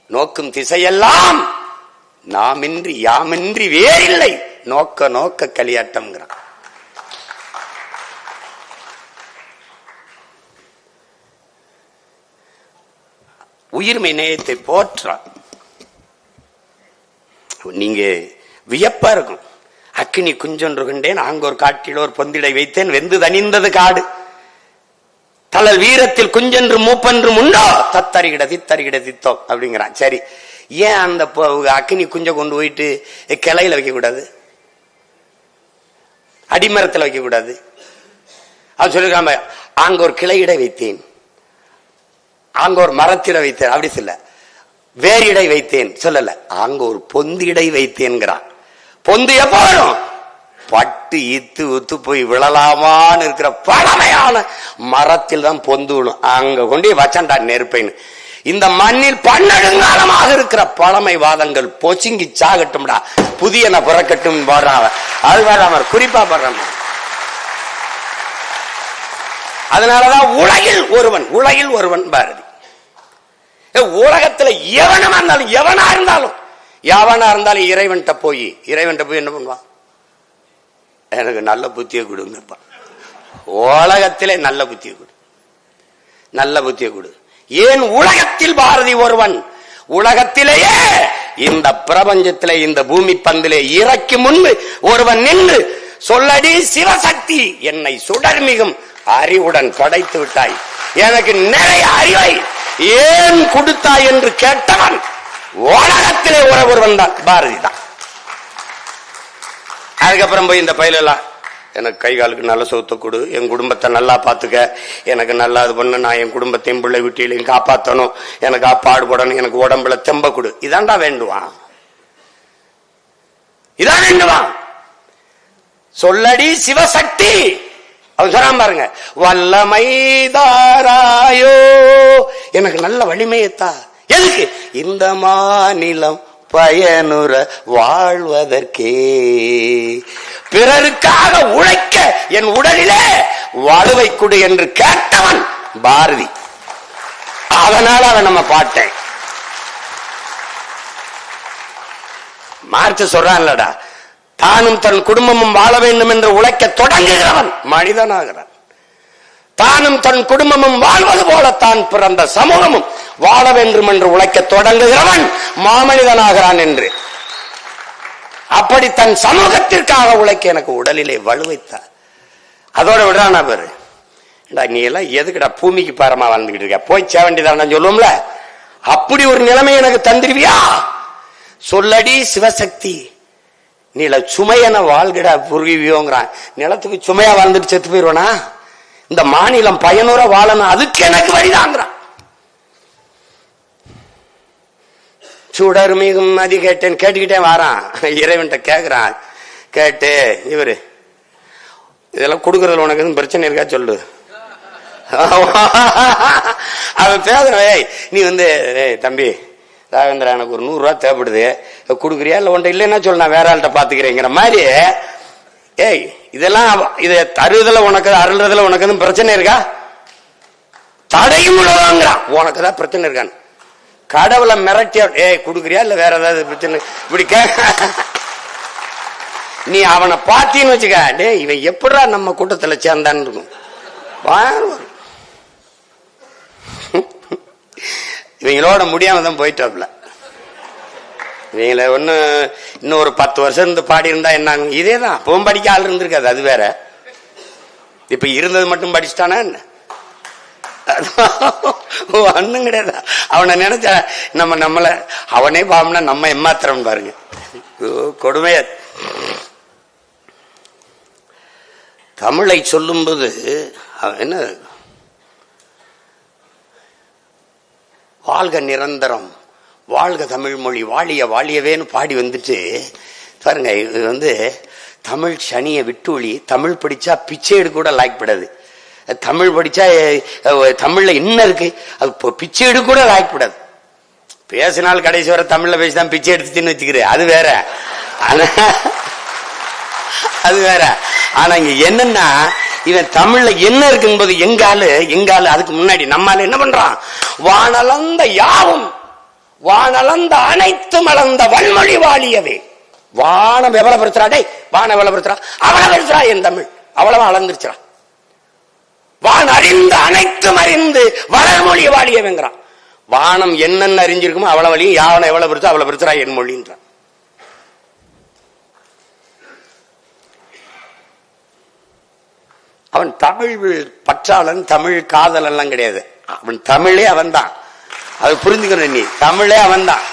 நோக்கும் திசையெல்லாம் நாமின்றி யாமின்றி வேறில்லை, நோக்க நோக்க களியாட்டம். உயிர்மை நேயத்தை போற்றான். நீங்க வியப்பா இருக்கும். அக்கினி குஞ்சொன்று கண்டேன், ஆங்கோர் காட்டில் ஒரு பொந்திடை வைத்தேன், வெந்து தனிந்தது காடு, தளல் வீரத்தில் குஞ்சென்று மூப்பென்றும் உண்டோ, தத்தறிகிட தித்தறிகிட தித்தோம் அப்படிங்கிறான். சரி, ஏன் அந்த அக்கினி குஞ்ச கொண்டு போயிட்டு கிளையில வைக்க கூடாது, அடிமரத்தில் வைக்க கூடாது? அவன் சொல்லிருக்காம, அங்க ஒரு கிளையிட வைத்தேன், அங்க ஒரு மரத்திட வைத்தேன், அப்படி சொல்ல. வேறிடை வைத்தேன் சொல்லல, அங்க ஒரு பொந்திடை வைத்தேன்கிறான். பொந்து எப்ப வரும்? பட்டு இத்து உத்து போய் விழலாமான்னு இருக்கிற பழமையான மரத்தில் தான் பொந்து விழும். அங்க கொண்டு வச்சண்டா நெருப்பைன்னு. இந்த மண்ணில் பன்னெடுங்காலமாக இருக்கிற பழமைவாதங்கள் பொசுங்கி சாகட்டும்டா, புதியன புறக்கட்டும் போடுறான். அது வேற குறிப்பா படுறான். அதனாலதான் உலகில் ஒருவன் பாரதி. உலகத்துல எவனா இருந்தாலும் இறைவன்கிட்ட போய் என்ன பண்ணுவான்? எனக்கு நல்ல புத்தியை கொடுங்கப்பா, உலகத்திலே நல்ல புத்தியை கொடு. நல்ல புத்தியை கொடு. ஏன் உலகத்தில் பாரதி ஒருவன், உலகத்திலேயே இந்த பிரபஞ்சத்திலே இந்த பூமி பந்திலே இறக்கி முன்பு ஒருவன் நின்று சொல்லடி சிவசக்தி என்னை சுடர்மிகும் அறிவுடன் படைத்து விட்டாய், எனக்கு நிறைய அறிவை ஏன் கொடுத்தாய் என்று கேட்டவன் உலகத்திலே ஒருவன் தான், பாரதி தான். அதுக்கப்புறம் போய் இந்த பயிலெல்லாம் எனக்கு கை காலுக்கு நல்ல சொத்தை கொடு, என் குடும்பத்தை நல்லா பாத்துக்க, எனக்கு நல்லா இது பண்ண, நான் என் குடும்பத்தையும் பிள்ளை வீட்டிலையும் காப்பாற்றணும், எனக்கு பாடுபடணும், எனக்கு உடம்புல தெம்ப கொடு, இதான்டா வேண்டுவான், இதான் வேண்டுவான். சொல்லடி சிவசக்தி. அவன் சொன்னான் பாருங்க, வல்லமைதாராயோ எனக்கு நல்ல வலிமையத்தா. எதுக்கு? இந்த மாநிலம் பயனுற வாழ்வதற்கே, பிறருக்காக உழைக்க என் உடலிலே வாழ்வை கொடு என்று கேட்டவன் பாரதி. அதனால அவன் நம்ம பாட்டேன். மார்க்ஸ் சொல்றான்லடா, தானும் தன் குடும்பமும் வாழ வேண்டும் என்று உழைக்க தொடங்குகிறவன் மனிதனாகிறான். தானும் தன் குடும்பமும் வாழ்வது போல தான் பிறந்த சமூகமும் வாழ வேண்டும் என்று உழைக்க தொடங்குகிறவன் மாமனிதனாகிறான் என்று. அப்படி தன் சமூகத்திற்காக உழைக்க எனக்கு உடலிலே வலுவைத்தார். அதோட விடுறானா பாரு, நீ எல்லாம் எதுக்குடா பூமிக்கு பாரமா வாழ்ந்துகிட்டு இருக்க, போய் சேவண்டிதான் சொல்லுவோம்ல, அப்படி ஒரு நிலைமை எனக்கு தந்துருவியா? சொல்லடி சிவசக்தி, நீல சுமையன வாழ்கிட புரிவியோங்கிறான். நிலத்துக்கு சுமையா வாழ்ந்துட்டு செத்து போயிருவானா? இந்த மாநிலம் பயனுற வாழணும், அதுக்கு எனக்கு வழிதாங்கிறான். சுடர்மிகும் மதி கேட்டேன், கேட்டுக்கிட்டே வாரான், இறைவன்ட்ட கேட்கிறான். கேட்டு இவரு இதெல்லாம் கொடுக்கறதுல உனக்கு எதுவும் பிரச்சனை இருக்கா சொல்லு. அவன் பேசுறேன், நீ வந்து தம்பி ராகவேந்திரா எனக்கு ஒரு 100 ரூபா தேவைப்படுது, கொடுக்குறியா இல்ல ஒன்றை இல்லைன்னா சொல்லு, நான் வேற ஆள்கிட்ட பாத்துக்கிறேங்கிற மாதிரி. ஏய் இதெல்லாம் இதை தருவதில் உனக்கு அருள்றதுல உனக்கு எதுவும் பிரச்சனை இருக்கா? தடையும் உள்ளதாங்கிறான். உனக்கு தான் பிரச்சனை இருக்கான்னு கடவுளை மிரட்டிய, ஏய் கொடுக்குறியா இல்ல வேற ஏதாவது பிரச்சனை இப்படி நீ அவனை பாத்தீன்னு வச்சுக்க, டே இவன் எப்படா நம்ம கூட்டத்துல சேர்ந்தான்னு இருக்கும். இவங்களோட முடியாம தான் போயிட்டாப்ல. இவங்கள ஒண்ணு இன்னும் ஒரு 10 வருஷம் இருந்து பாடி இருந்தா என்ன? இதேதான், அப்பவும் படிக்க ஆள் இருந்திருக்காது, அது வேற. இப்ப இருந்தது மட்டும் படிச்சுட்டானா என்ன? ஒண்ணும் கிடையாது. அவனை நினைச்ச நம்மள அவனே பாவம்னா நம்ம ஏமாத்திரம் பாருங்க, கொடுமைய. தமிழை சொல்லும்போது என்ன, வாழ்க நிரந்தரம், வாழ்க தமிழ் மொழி, வாழிய வாழியவேன்னு பாடி வந்துட்டு பாருங்க. இது வந்து தமிழ் சனியை விட்டுஒளி. தமிழ் படிச்சா பிச்சை எடுக்க கூட லாய்க்கப்படாது. தமிழ் படிச்சா தமிழ்ல என்ன இருக்கு, அது பிச்சை எடுக்க கூட லாய்க்கப்படாது. பேசினால் கடைசி வர தமிழ்ல பேசிதான் பிச்சை எடுத்துன்னு வச்சுக்கிறேன், அது வேற. அது வேற. ஆனா இங்க என்னன்னா, இவன் தமிழ்ல என்ன இருக்கும்போது எங்காலு அதுக்கு முன்னாடி நம்மால என்ன பண்றான்? வானளந்த யாவும் வானளந்த அனைத்து மலர்ந்த வன்மொழி வாழியவே. வானம் எவ்வளவு பெருத்துறா, டே வானம் எவ்வளவு பெருத்துறா, அவ்வளவு பெருத்துறா என் தமிழ், அவ்வளவு அளந்துருச்சுறான். வான் அறிந்து அனைத்தும் அறிந்து வளர்மொழி வாழியவேங்கிறான். வானம் என்னென்ன அறிஞ்சிருக்குமோ அவ்வளவு வழியும், யாவனம் எவ்வளவு பெருத்தா அவ்வளவு பெருத்துறா என் மொழின்றான். அவன் தமிழ் பற்றாளன், தமிழ் காதல் எல்லாம் கிடையாது. அவன் தமிழே அவன் தான், அது புரிஞ்சுக்கணும். நீ தமிழே அவன் தான்,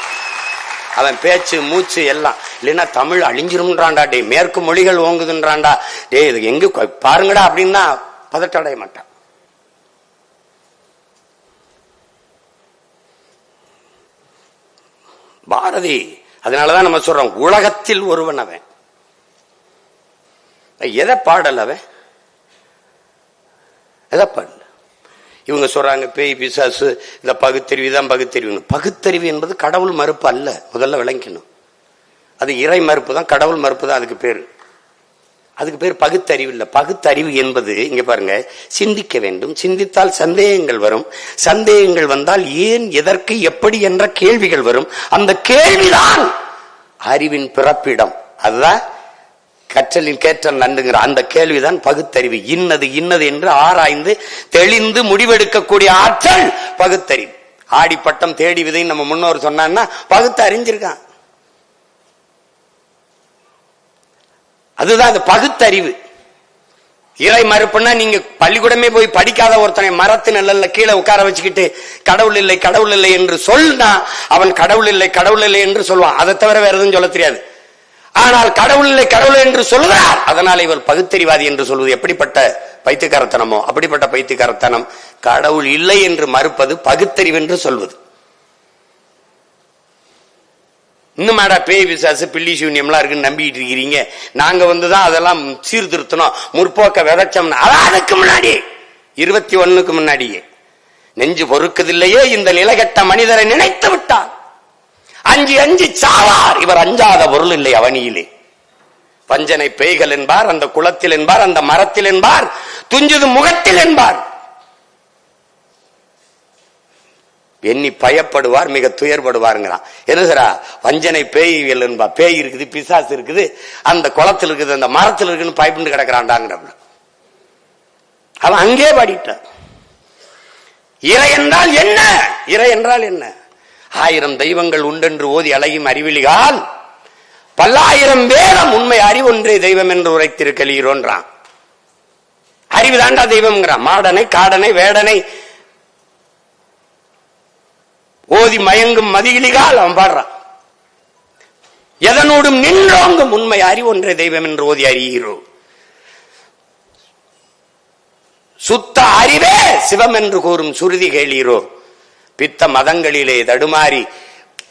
அவன் பேச்சு மூச்சு எல்லாம். இல்லைன்னா தமிழ் அழிஞ்சிரும்ன்றான்டா, டே மேற்கு மொழிகள் ஓங்குதுன்றான்டா, டே இது எங்க பாருங்கடா அப்படின்னா பதட்ட அடைய மாட்டான். பாரதி. அதனாலதான் நம்ம சொல்றோம் உலகத்தில் ஒருவன் அவன். எதை பாடல் அவன், எதை பாடல. இவங்க சொல்றாங்க பேய் பிசாசு இந்த பகுத்தறிவு தான் பகுத்தறிவு. பகுத்தறிவு என்பது கடவுள் மறுப்பு அல்ல, முதல்ல விளங்கணும். அது இறை மறுப்பு தான், கடவுள் மறுப்பு தான் அதுக்கு பேரு. அதுக்கு பேர் பகுத்தறிவு இல்லை. பகுத்தறிவு என்பது இங்க பாருங்க, சிந்திக்க வேண்டும், சிந்தித்தால் சந்தேகங்கள் வரும், சந்தேகங்கள் வந்தால் ஏன் எதற்கு எப்படி என்ற கேள்விகள் வரும். அந்த கேள்விதான் அறிவின் பிறப்பிடம். அதுதான் கற்றலின் கேற்றல் நன்றுங்கிற அந்த கேள்விதான் பகுத்தறிவு. இன்னது இன்னது என்று ஆராய்ந்து தெளிந்து முடிவெடுக்கக்கூடிய ஆற்றல் பகுத்தறிவு. ஆடிப்பட்டம் தேடி விதை நம்ம முன்னோர் சொன்னான்னா பகுத்து அறிஞ்சிருக்கான். அதுதான் அது பகுத்தறிவு. இறை மறுப்புன்னா நீங்க பள்ளிக்கூடமே போய் படிக்காத ஒருத்தனை மரத்து நிழல்ல கீழே உட்கார வச்சுக்கிட்டு கடவுள் இல்லை கடவுள் இல்லை என்று சொன்னா அவன் கடவுள் இல்லை கடவுள் இல்லை என்று சொல்லுவான். அதை தவிர வேற எதுவும் சொல்ல தெரியாது. ஆனால் கடவுள் இல்லை கடவுள் என்று சொல்லுகிறார், அதனால் இவர் பகுத்தறிவாதி என்று சொல்வது எப்படிப்பட்ட பைத்தியக்காரத்தனமோ அப்படிப்பட்ட பைத்தியக்காரத்தனம். கடவுள் இல்லை என்று மறுப்பது பகுத்தறிவு என்று சொல்வது. இன்னும் பேய் விசாசு பில்லி சூன்யம்லாம் இருக்குன்னு நம்பிட்டு இருக்கிறீங்க. நாங்க வந்துதான் அதெல்லாம் சீர்திருத்தணும், முற்போக்க விதைச்சோம்னா அதுக்கு முன்னாடி 21க்கு முன்னாடியே நெஞ்சு பொறுக்குதில்லையே இந்த நிலகட்ட மனிதரை நினைத்து விட்டார். அஞ்சு அஞ்சு சாவார். இவர் அஞ்சாத பொருள் இல்லை அவனியிலே. வஞ்சனை பேய்கள் என்பார், அந்த குளத்தில் என்பார், அந்த மரத்தில் என்பார், துஞ்சுது முகத்தில் என்பார். எண்ணி பயப்படுவார், மிக துயர்படுவாருங்கிறான். என்ன வஞ்சனை பேய்கள் என்பா. பேய் இருக்குது, பிசாசு இருக்குது, அந்த குளத்தில் இருக்குது, அந்த மரத்தில் இருக்குன்னு பயப்பட்டு கிடக்கிறான்டாங்கிற அவன் அங்கே பாடிட்டான். இறை என்றால் என்ன? இறை என்றால் என்ன? 1000 தெய்வங்கள் உண்டென்று ஓதி அழகும் அறிவிலிகால் பல்லாயிரம் வேதம் உண்மை அறிவொன்றே தெய்வம் என்று உரைத்திருக்கிறோன்றான். அறிவு தாண்டா தெய்வம்ங்கிறான். மாடனை காடனை வேடனை ஓதி மயங்கும் மதியிலிகால் அவன் பாடுறான். எதனோடும் நின்றோங்கும் உண்மை அறிவொன்றே தெய்வம் என்று ஓதி அறிகிறோம். சுத்த அறிவே சிவம் என்று கூறும் சுருதி கேளீரோ. பித்த மதங்களிலே தடுமாறி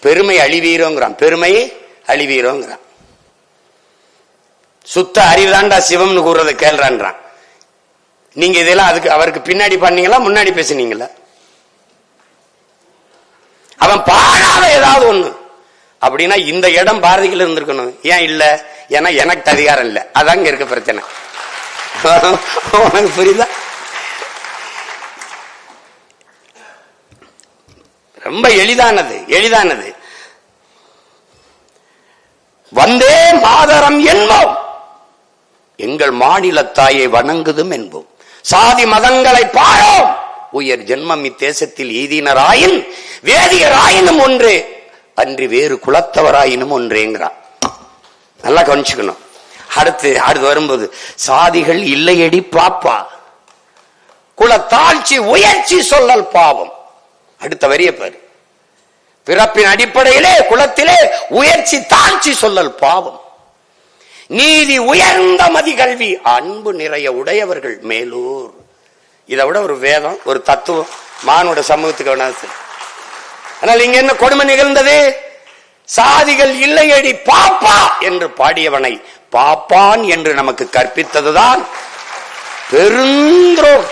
பெருமை அழிவீரோங்கிறான். பெருமையை அழிவீரோங்கிறான். சுத்த அறிவுதான்டா சிவம்னு கூறுறதை கேள்றான்றான். நீங்க இதெல்லாம் அதுக்கு அவருக்கு பின்னாடி பண்ணீங்களா முன்னாடி பேசுனீங்களா? அவன் பாடாத ஏதாவது ஒண்ணு அப்படின்னா இந்த இடம் பாரதிகள் இருந்திருக்கணும். ஏன் இல்ல? ஏன்னா எனக்கு அதிகாரம் இல்லை. அதாங்க இருக்க பிரச்சனை. உனக்கு புரியுதா? ரொம்ப எளிதானது, எளிதானது. வந்தே மாதரம் என்போம், எங்கள் மாநில தாயை வணங்குதும் என்போம். சாதி மதங்களை பாழோம், உயர் ஜென்மம் இத்தேசத்தில் எய்தினராயின் வேதியராயினும் ஒன்றே அன்றி வேறு குலத்தவராயினும் ஒன்றேங்கிறான். நல்லா கவனிச்சுக்கணும். அடுத்து வரும்போது சாதிகள் இல்லையடி பாப்பா, குலத்தாழ்ச்சி உயர்ச்சி சொல்லல் பாவம். அடுத்த வரிய பாரு. பிறப்பின் அடிப்படையிலே குலத்திலே உயர்ச்சி தாழ்ச்சி சொல்லல் பாவம். நீதி உயர்ந்த மதி கல்வி அன்பு நிறைய உடையவர்கள் மேலூர். இதை விட ஒரு வேதம் ஒரு தத்துவம் மானுட சமூகத்துக்கு வேணாது. ஆனால் இங்க என்ன கொடுமை நிகழ்ந்தது? சாதிகள் இல்லையடி பாப்பா என்று பாடியவனை பாப்பான் என்று நமக்கு கற்பித்ததுதான் பெருந்தோம்.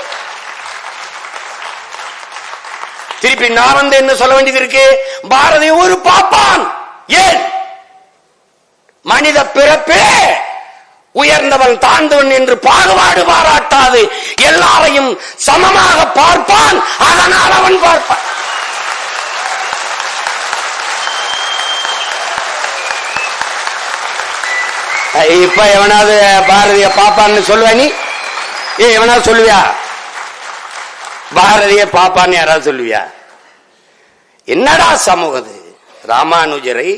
திருப்பி நான் வந்து என்ன சொல்ல வேண்டியது இருக்கு? பாரதி ஒரு பாப்பான். ஏன்? மனித பிறப்பே உயர்ந்தவன் தாழ்ந்தவன் என்று பாகுபாடு பாராட்டாது எல்லாரையும் சமமாக பார்ப்பான். அதனால் அவன் பார்ப்பான். இப்ப எவனாவது பாரதிய பாப்பான்னு சொல்லுவா? நீ எவனாவது சொல்லுவியா? பாரதிய பாப்பான்னு யாராவது சொல்லுவியா? என்னடா சமூகம்? ராமானுஜரை,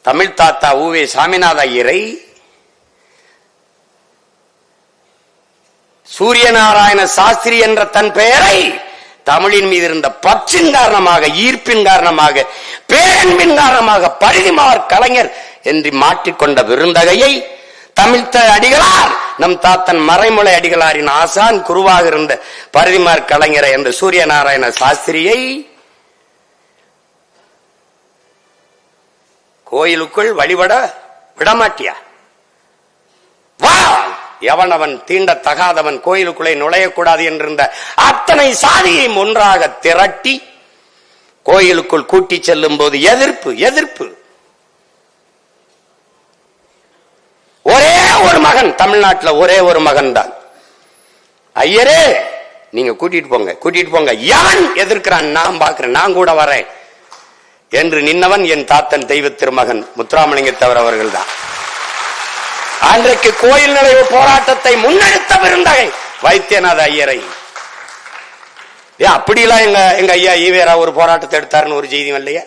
தமிழ் தாத்தா ஊவே சாமிநாத ஐயரை, சூரியநாராயண சாஸ்திரி என்ற தன் பெயரை தமிழின் மீது இருந்த பற்றின் காரணமாக, ஈர்ப்பின் காரணமாக, பேரன்பின் காரணமாக பரிதிமார் கலைஞர் என்று மாற்றிக்கொண்ட விருந்தகையை தமிழ்த்த அடிகளார், நம் தாத்தன் மறைமொழி அடிகளாரின் ஆசான் குருவாக இருந்த பரிதிமார் கலைஞரை என்ற சூரியநாராயண சாஸ்திரியை கோயிலுக்குள் வழிபட விடமாட்டியா? வா, எவனவன் தீண்டத்தகாதவன் கோயிலுக்குள்ளே நுழையக்கூடாது என்றிருந்த அத்தனை சாதியையும் ஒன்றாக திரட்டி கோயிலுக்குள் கூட்டி செல்லும் போது எதிர்ப்பு எதிர்ப்பு. ஒரே ஒரு மகன், தமிழ்நாட்டில் ஒரே ஒரு மகன் தான். ஐயரே நீங்க கூட்டிட்டு போங்க, கூட்டிட்டு போங்க. எவன் எதிர்க்கிறான் நான் பாக்குறேன், நான் கூட வரேன் என்று நின்னவன் என் தாத்தன் தெய்வ திருமகன் முத்துராமலிங்க தேவர் அவர்கள் தான். அன்றைக்கு கோயில் நுழைவு போராட்டத்தை முன்னெடுத்த பெருந்தகை வைத்தியநாத ஐயரை. அப்படிலாம் எங்க ஐயா ஈவேரா ஒரு போராட்டத்தை எடுத்தாருன்னு ஒரு செய்தி வரலையே.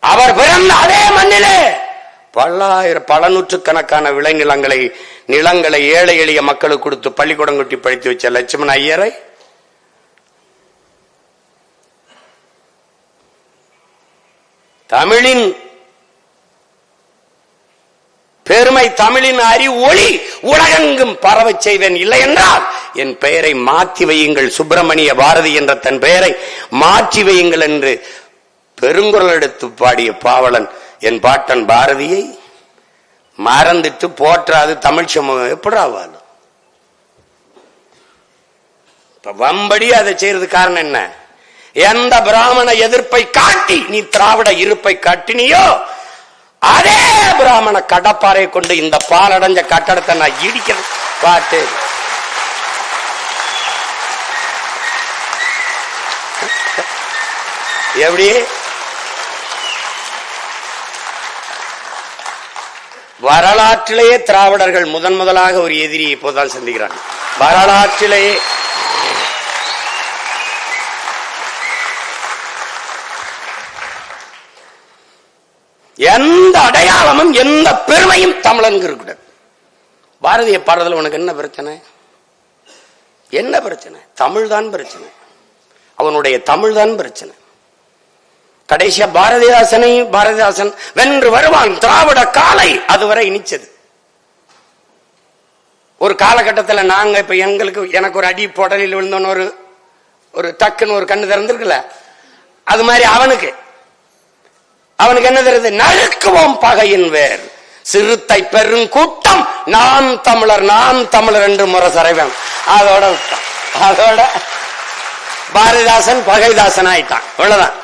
அவர் பிறந்த அதே மண்ணிலே பல நூற்றுக்கணக்கான நிலங்களை ஏழை எளிய மக்களுக்கு கொடுத்து பள்ளிக்கூடம் கட்டி படித்து வச்ச லட்சுமண ஐயரை தமிழின் பெருமை, தமிழின் ஒளி உலகெங்கும் பரவச் செய்வேன், இல்லை என்றால் என் பெயரை மாற்றி வையுங்கள், சுப்பிரமணிய பாரதி என்ற தன் பெயரை மாற்றி வையுங்கள் என்று பெருங்குரல் எடுத்து பாடிய பாவலன் என் பாட்டன் பாரதியை மறந்துட்டு போற்றாது தமிழ் சமூகம் எப்படி ஆவாலும் வம்படி அதை செய்யறது காரணம் என்ன? எந்த பிராமண எதிர்ப்பை காட்டி நீ திராவிட இருப்பை காட்டினியோ அதே பிராமண கடப்பாறை கொண்டு இந்த பாலடைஞ்ச கட்டடத்தை நான் இடிக்கிறேன் பாட்டு. எப்படி வரலாற்றிலேயே திராவிடர்கள் முதலாக ஒரு எதிரியை இப்போதான் சந்திக்கிறாங்க. வரலாற்றிலேயே எந்த அடையாளமும் எந்த பெருமையும் தமிழனுக்கு இருக்கக்கூடாது. பாரதிய பாடுறதுல உனக்கு என்ன பிரச்சனை? என்ன பிரச்சனை? தமிழ் தான் பிரச்சனை, அவனுடைய தமிழ் தான் பிரச்சனை. கடைசியா பாரதிதாசன் வென்று வருவான் திராவிட காலை அதுவரை இனிச்சது. ஒரு காலகட்டத்தில் நாங்க இப்ப எனக்கு ஒரு அடி போடலில் விழுந்தோன்னு ஒரு டக்குன்னு ஒரு கண்ணு திறந்திருக்குல்ல, அது மாதிரி அவனுக்கு என்ன தெரியுது? நழுக்குவோம் பகையின் வேர் சிறுத்தை பெருங்கூட்டம் நாம் தமிழர் என்று முரசறைவன். அதோட பாரதிதாசன் பகைதாசன் ஆயிட்டான். அவ்வளவுதான்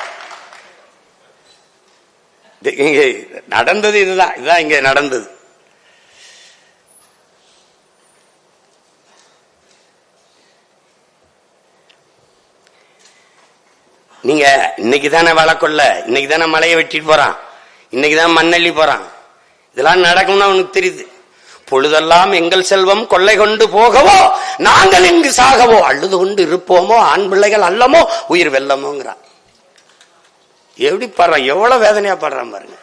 இங்க நடந்தது. இதுதான் இங்க நடந்தது. நீங்க இன்னைக்குதானே வளர்க்கொள்ள, இன்னைக்குதானே மலையை வெட்டிட்டு போறான், இன்னைக்குதான் மண்ணள்ளி போறான், இதெல்லாம் நடக்கும்னு அவனுக்கு தெரியுது. பொழுதெல்லாம் எங்கள் செல்வம் கொள்ளை கொண்டு போகவோ நாங்கள் இங்கு சாகவோ அழுது கொண்டு இருப்போமோ ஆண் பிள்ளைகள் அல்லமோ உயிர் வெல்லமோங்கிறான். எப்படி பாடுறான், எவ்வளவு வேதனையா பாடுறான் பாருங்க.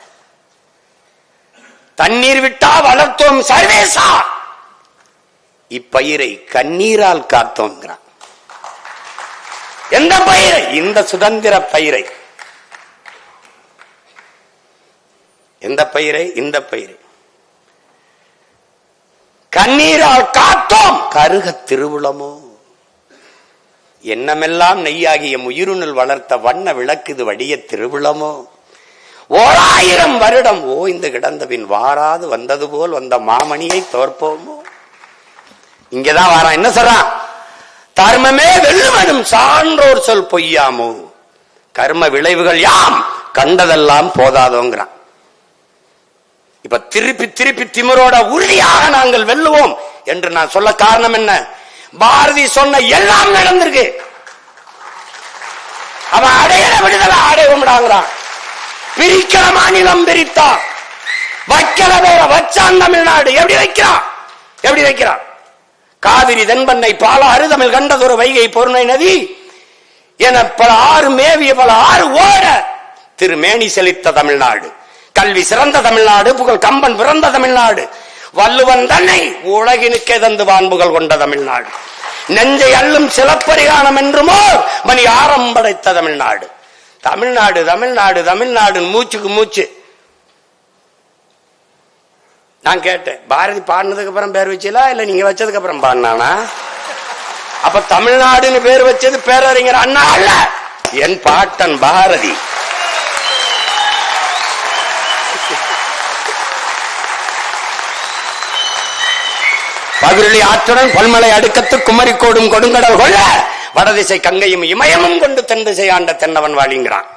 தண்ணீர் விட்டா வளர்த்தோம் சர்வேசா, இப்பயிரை கண்ணீரால் காத்தோம்ங்கிறான். எந்த பயிரை? இந்த சுதந்திர பயிரை. எந்த பயிரை? இந்த பயிரை கண்ணீரால் காத்தோம் கருக திருவுளமோ. எண்ணமெல்லாம் நெய்யாகிய உயிருணில் வளர்த்த வண்ண விளக்குது வடிய திருவுளமோ. 1000 வருடம் ஓய்ந்து கிடந்தபின் வாராது வந்தது போல் வந்த மாமணியை தோற்போமோ. இங்கதான் வாரான். என்ன சொல்றான்? தர்மமே வெல்லுவனும் சான்றோர் சொல் பொய்யாமோ, கர்ம விளைவுகள் யாம் கண்டதெல்லாம் போதாதோங்கிறான். இப்ப திருப்பி திமிரோட உறுதியாக நாங்கள் வெல்லுவோம் என்று நான் சொல்ல காரணம் என்ன? பாரதி சொன்ன எல்லாம் நடந்திருக்கு. அவன் அடையிற விடுதலை அடைவோம்டாங்கிறான். பிரிக்கிற மாநிலம் பிரித்தா, வைக்கிற பேர வச்சான் தமிழ்நாடு. எப்படி வைக்கிறான்? காவிரி தென்பண்ணை பாலாறு தமிழ் கண்டதொரு வைகை பொருணை நதி என பல ஆறு மேவிய பல ஆறு ஓட திருமேனி செழித்த தமிழ்நாடு, கல்வி சிறந்த தமிழ்நாடு, புகழ் கம்பன் பிறந்த தமிழ்நாடு, வள்ளுவன் தன்னை உலகினுக்கே தந்து வான்புகள் கொண்ட தமிழ்நாடு, நெஞ்சை அள்ளும் சிலப்பரிகானம் என்றுமோ மணி ஆரம் படைத்த தமிழ்நாடு. தமிழ்நாடு தமிழ்நாடு தமிழ்நாடு மூச்சுக்கு மூச்சு. நான் கேட்டேன், பாரதி பாடினதுக்கு அப்புறம் பேர் வச்சீங்களா இல்ல நீங்க வச்சதுக்கு அப்புறம் பாடினானா? அப்ப தமிழ்நாடுன்னு பேர் வச்சது பேரறிஞர் அண்ணா அல்ல, என் பாட்டன் பாரதி. பகிரொலி ஆற்றுடன் பல்மலை அடுக்கத்து குமரிக்கோடும் கொடுங்கடல் கொள்ள வடதிசை கங்கையும் இமயமும் கொண்டு தென் திசை ஆண்ட தென்னவன் வாழிங்கிறான்.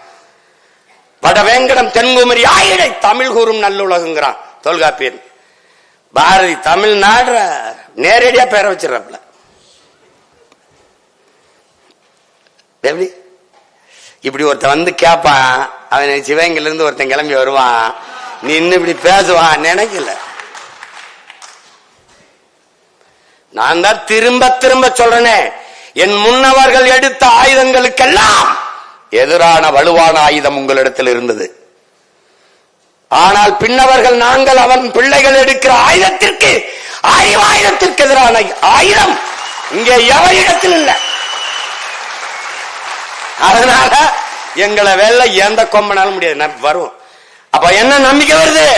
வடவேங்கடம் தென்குமரி ஆயிடை தமிழ் கூறும் நல்லுலகுங்கிறான் தொல்காப்பியன். பாரதி தமிழ்நாடு நேரடியா பேர வச்சிடறாப்ல. எப்படி இப்படி ஒருத்தன் வந்து கேட்பான், அவன் சிவகங்கையில இருந்து ஒருத்தன் கிளம்பி வருவான், நீ இன்னும் இப்படி பேசுவான் நினைக்கல. நான் தான் திரும்ப திரும்ப சொல்றேனே, என் முன்னவர்கள் எடுத்த ஆயுதங்களுக்கெல்லாம் எதிரான வலுவான ஆயுதம் உங்களிடத்தில் இருந்தது. ஆனால் பின்னவர்கள் நாங்கள் அவன் பிள்ளைகள் எடுக்கிற ஆயுதத்திற்கு, அறிவாயுதத்திற்கு எதிரான ஆயுதம் இங்கே எவரிடத்தில் இல்லை. அதனால எங்களை வெல்ல எந்த கொம்பனாலும் முடியாது, வரும். அப்ப என்ன நம்பிக்கை வருது?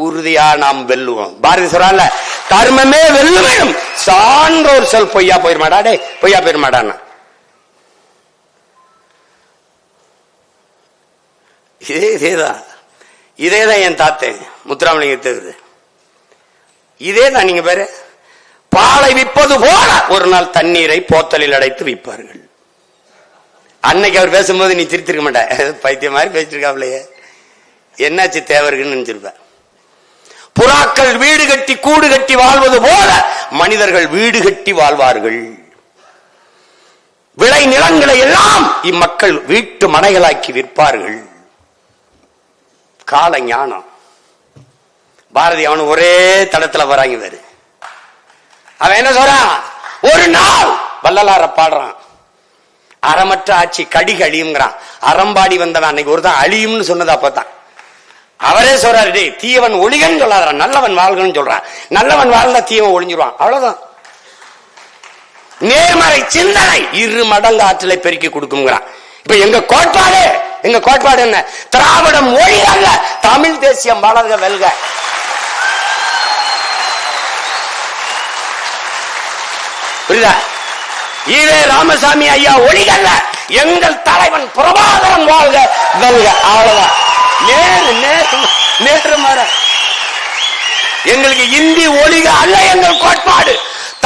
உறுதியா நாம் வெல்லுவோம். பாரதி சொல்றான்ல, கர்மமே வெல்லும், சான்றோர் சொல் பொய்யா போயிருமாடா, டே பொய்யா போயிருமாடான்னா. இதேதான் என் தாத்தன் முத்துராமலிங்க, இதேதான். நீங்க பேரு பாலை விற்பது போல ஒரு நாள் தண்ணீரை போத்தலில் அடைத்து விற்பார்கள். அன்னைக்கு அவர் பேசும்போது நீ திருத்திருக்க மாட்ட, பைத்திய மாதிரி பேசிருக்காப்லையே, என்னாச்சு தேவருக்குன்னு நினைச்சிருப்ப. புறாக்கள் வீடு கட்டி கூடு கட்டி வாழ்வது போல மனிதர்கள் வீடு கட்டி வாழ்வார்கள். விளை நிலங்களை எல்லாம் இம்மக்கள் வீட்டு மனைகளாக்கி விற்பார்கள். கால ஞானம். பாரதி அவனு ஒரே தடத்துல வராங்க வேறு. அவன் என்ன சொல்றான்? ஒரு நாள் வள்ளலார பாடுறான், அறமற்ற ஆட்சி கடிக அழியுங்கிறான். அறம்பாடி வந்தவன் அன்னைக்கு ஒரு தான் அழியும்னு சொன்னது அப்பதான். அவரே சொல்றாரு, டே தீயவன் ஒழிகன்னு சொல்லாதான், நல்லவன் வாழ்கன்னு சொல்றான். நல்லவன் வாழ்ந்தா தீயவன் ஒழிஞ்சிருவான், அவ்வளவுதான். நேர்மறை சிந்தனை 2 மடங்கு ஆற்றலை பெருக்கி கொடுக்குங்கிறான். இப்ப எங்க கோட்பாடு என்ன? திராவிடம் மொழி அல்ல, தமிழ் தேசியம் வளர்க வெல்க. புரியுதா? ஈவே ராமசாமி ஐயா ஒளிகல்ல, எங்கள் தலைவன் பிரபாகரன் வாழ்க வெல்க, அவ்வளவுதான். நேரு மாற எங்களுக்கு இந்தி ஒளிக அல்ல எங்கள் கோட்பாடு,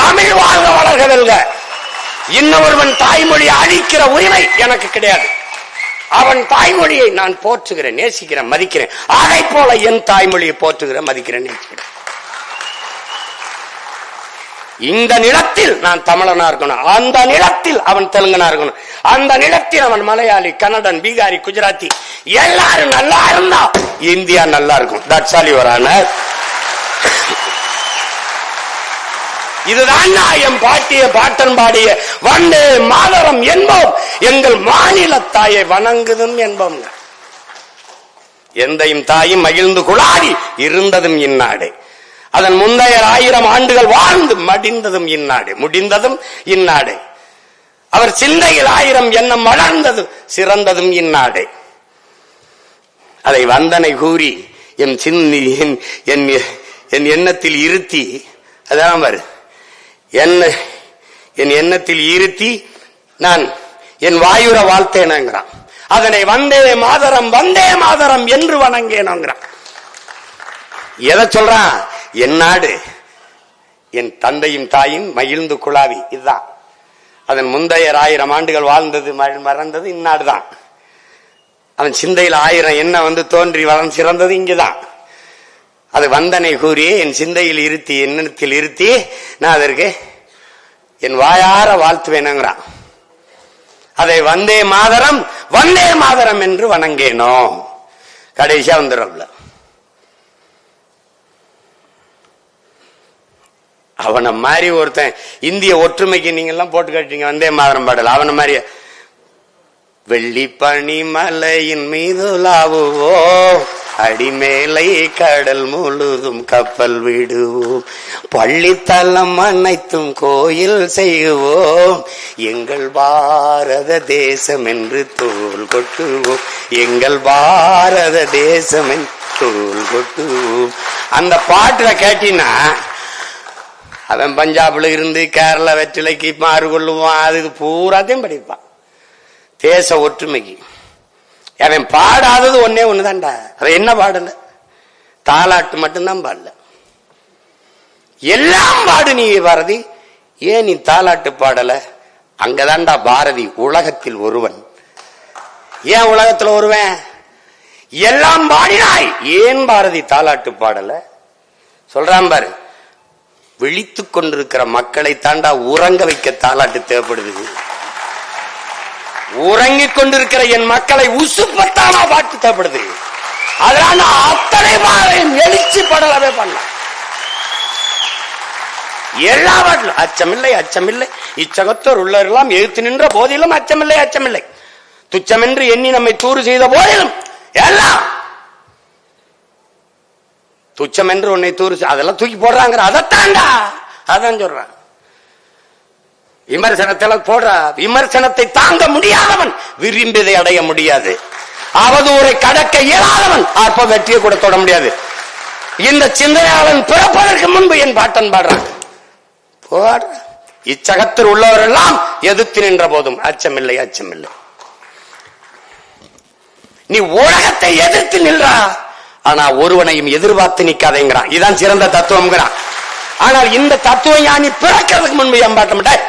தமிழ் வாழ்க வளர்க வெல்க. இன்னொருவன் தாய்மொழியை அழிக்கிற உரிமை எனக்கு கிடையாது. அவன் தாய்மொழியை நான் போற்றுகிறேன், நேசிக்கிறேன், மதிக்கிறேன். அதை போல என் தாய்மொழியை போற்றுகிறேன், மதிக்கிறேன், நேசிக்கிறேன். இந்த நிலத்தில் நான் தமிழனா இருக்கணும், அந்த நிலத்தில் அவன் தெலுங்கனா இருக்கணும், அந்த நிலத்தில் அவன் மலையாளி, கன்னடன், பீகாரி, குஜராத்தி, எல்லாரும் நல்லா இருந்தா இந்தியா நல்லா இருக்கும். That's all your honour. இதுதான் என் பாட்டன் பாடிய வந்தே மாதரம் என்போம், எங்கள் மாநில தாயை வணங்குதும் என்போம். எந்தையும் தாயும் மகிழ்ந்து குழாடி இருந்ததும் இந்நாடு, அதன் முந்தைய 1000 ஆண்டுகள் வாழ்ந்து மடிந்ததும் இந்நாடு, முடிந்ததும் இந்நாடு. அவர் சிந்தையில் 1000 எண்ணம் வளர்ந்ததும் சிறந்ததும் இந்நாடு. அதை வந்தனை கூறி என் எண்ணத்தில் இருத்தி, அதான் பாரு, என் எண்ணத்தில் இருத்தி நான் என் வாயுர வாழ்த்தேனங்கிறான். அதனை வந்தே மாதரம் என்று வணங்கேனோங்கிறான். எதை சொல்றான்? என் நாடு, என் தந்தையும் தாயும் மகிழ்ந்து குழாவி, இதுதான். அதன் முந்தைய 1000 ஆண்டுகள் வாழ்ந்தது மறந்தது இந்நாடுதான். அவன் சிந்தையில் 1000 எண்ணம் தோன்றி வளர்ந்து சிறந்தது இங்குதான். அது வந்தனை கூறி என் சிந்தையில் இருத்தி, எண்ணத்தில் இருத்தி நான் அதற்கு என் வாயார வாழ்த்துவேனுங்கிறான். அதை வந்தே மாதரம் என்று வணங்கேனோ. கடைசியா வந்துடும்ல, அவனை மாதிரி ஒருத்தன் இந்திய ஒற்றுமைக்கு நீங்க எல்லாம் போட்டு காட்டீங்க வந்தே மாதரம் பாடல. அவனை மாதிரி வெள்ளி பனி மலையின் மீது லாவுவோம், அடிமேலை கடல் முழுதும் கப்பல் விடுவோம், பள்ளித்தலம் அனைத்தும் கோயில் செய்வோம், எங்கள் பாரத தேசம் என்று தோல் கொட்டுவோம், எங்கள் பாரத தேசம் என்று தோல் கொட்டுவோம். அந்த பாட்டுல கேட்டீங்கன்னா அவன் பஞ்சாப்ல இருந்து கேரளா வெற்றிலைக்கு மாறு கொள்ளுவான், அது பூராத்தையும் படிப்பான். தேச ஒற்றுமைக்கு அவன் பாடாதது ஒண்ணுதான்டா. அவன் என்ன பாடல? தாலாட்டு மட்டும்தான் பாடல, எல்லாம் பாடு. நீ பாரதி, ஏன் நீ தாலாட்டு பாடல? அங்கதான்டா பாரதி உலகத்தில் ஒருவன். ஏன் உலகத்துல ஒருவன்? எல்லாம் பாடினாய், ஏன் பாரதி தாலாட்டு பாடல? சொல்றான் பாரு, விழித்துக் கொண்டிருக்கிற மக்களை தாண்டா உறங்க வைக்க தாலாட்டு தேவைப்படுது. உறங்கிக் கொண்டிருக்கிற என் மக்களை உசுப்பத்தானா பாட்டு தேவைப்படுது. அதனால அத்தனை பாரையும் எழுச்சி படலவே பண்ண எல்லா பாட்டிலும் அச்சமில்லை அச்சமில்லை இச்சகத்தோர் உள்ளவரெல்லாம் எழுத்து நின்ற போதிலும் அச்சமில்லை அச்சமில்லை துச்சமென்று எண்ணி நம்மை தூறு செய்த போதிலும் எல்லாம் துச்சம் என்று உன்னை தூறு அதெல்லாம் தூக்கி போடுறாங்க. அதைத்தாண்டா அதான் சொல்றான். விமர்சனத்தில் போடுற விமர்சனத்தை தாங்க முடியாதவன் விரும்பியதை அடைய முடியாது. அவதூரை கடக்க இயலாதவன் அப்ப வெற்றியை கூட தொட முடியாது. இந்த சிந்தனையாளன் பிறப்பதற்கு முன்பு என் பாட்டன் பாடுறான். இச்சகத்தில் உள்ளவரெல்லாம் எதிர்த்து நின்ற போதும் அச்சமில்லை அச்சமில்லை. நீ உலகத்தை எதிர்த்து நின்றா, ஆனா ஒருவனையும் எதிர்பார்த்து நிக்காதேங்கிறான். இதுதான் சிறந்த தத்துவம்ங்கிறான். ஆனால் இந்த தத்துவம் ஞானி பிறக்கிறதுக்கு முன்பு என் பாட்ட மாட்டேன்.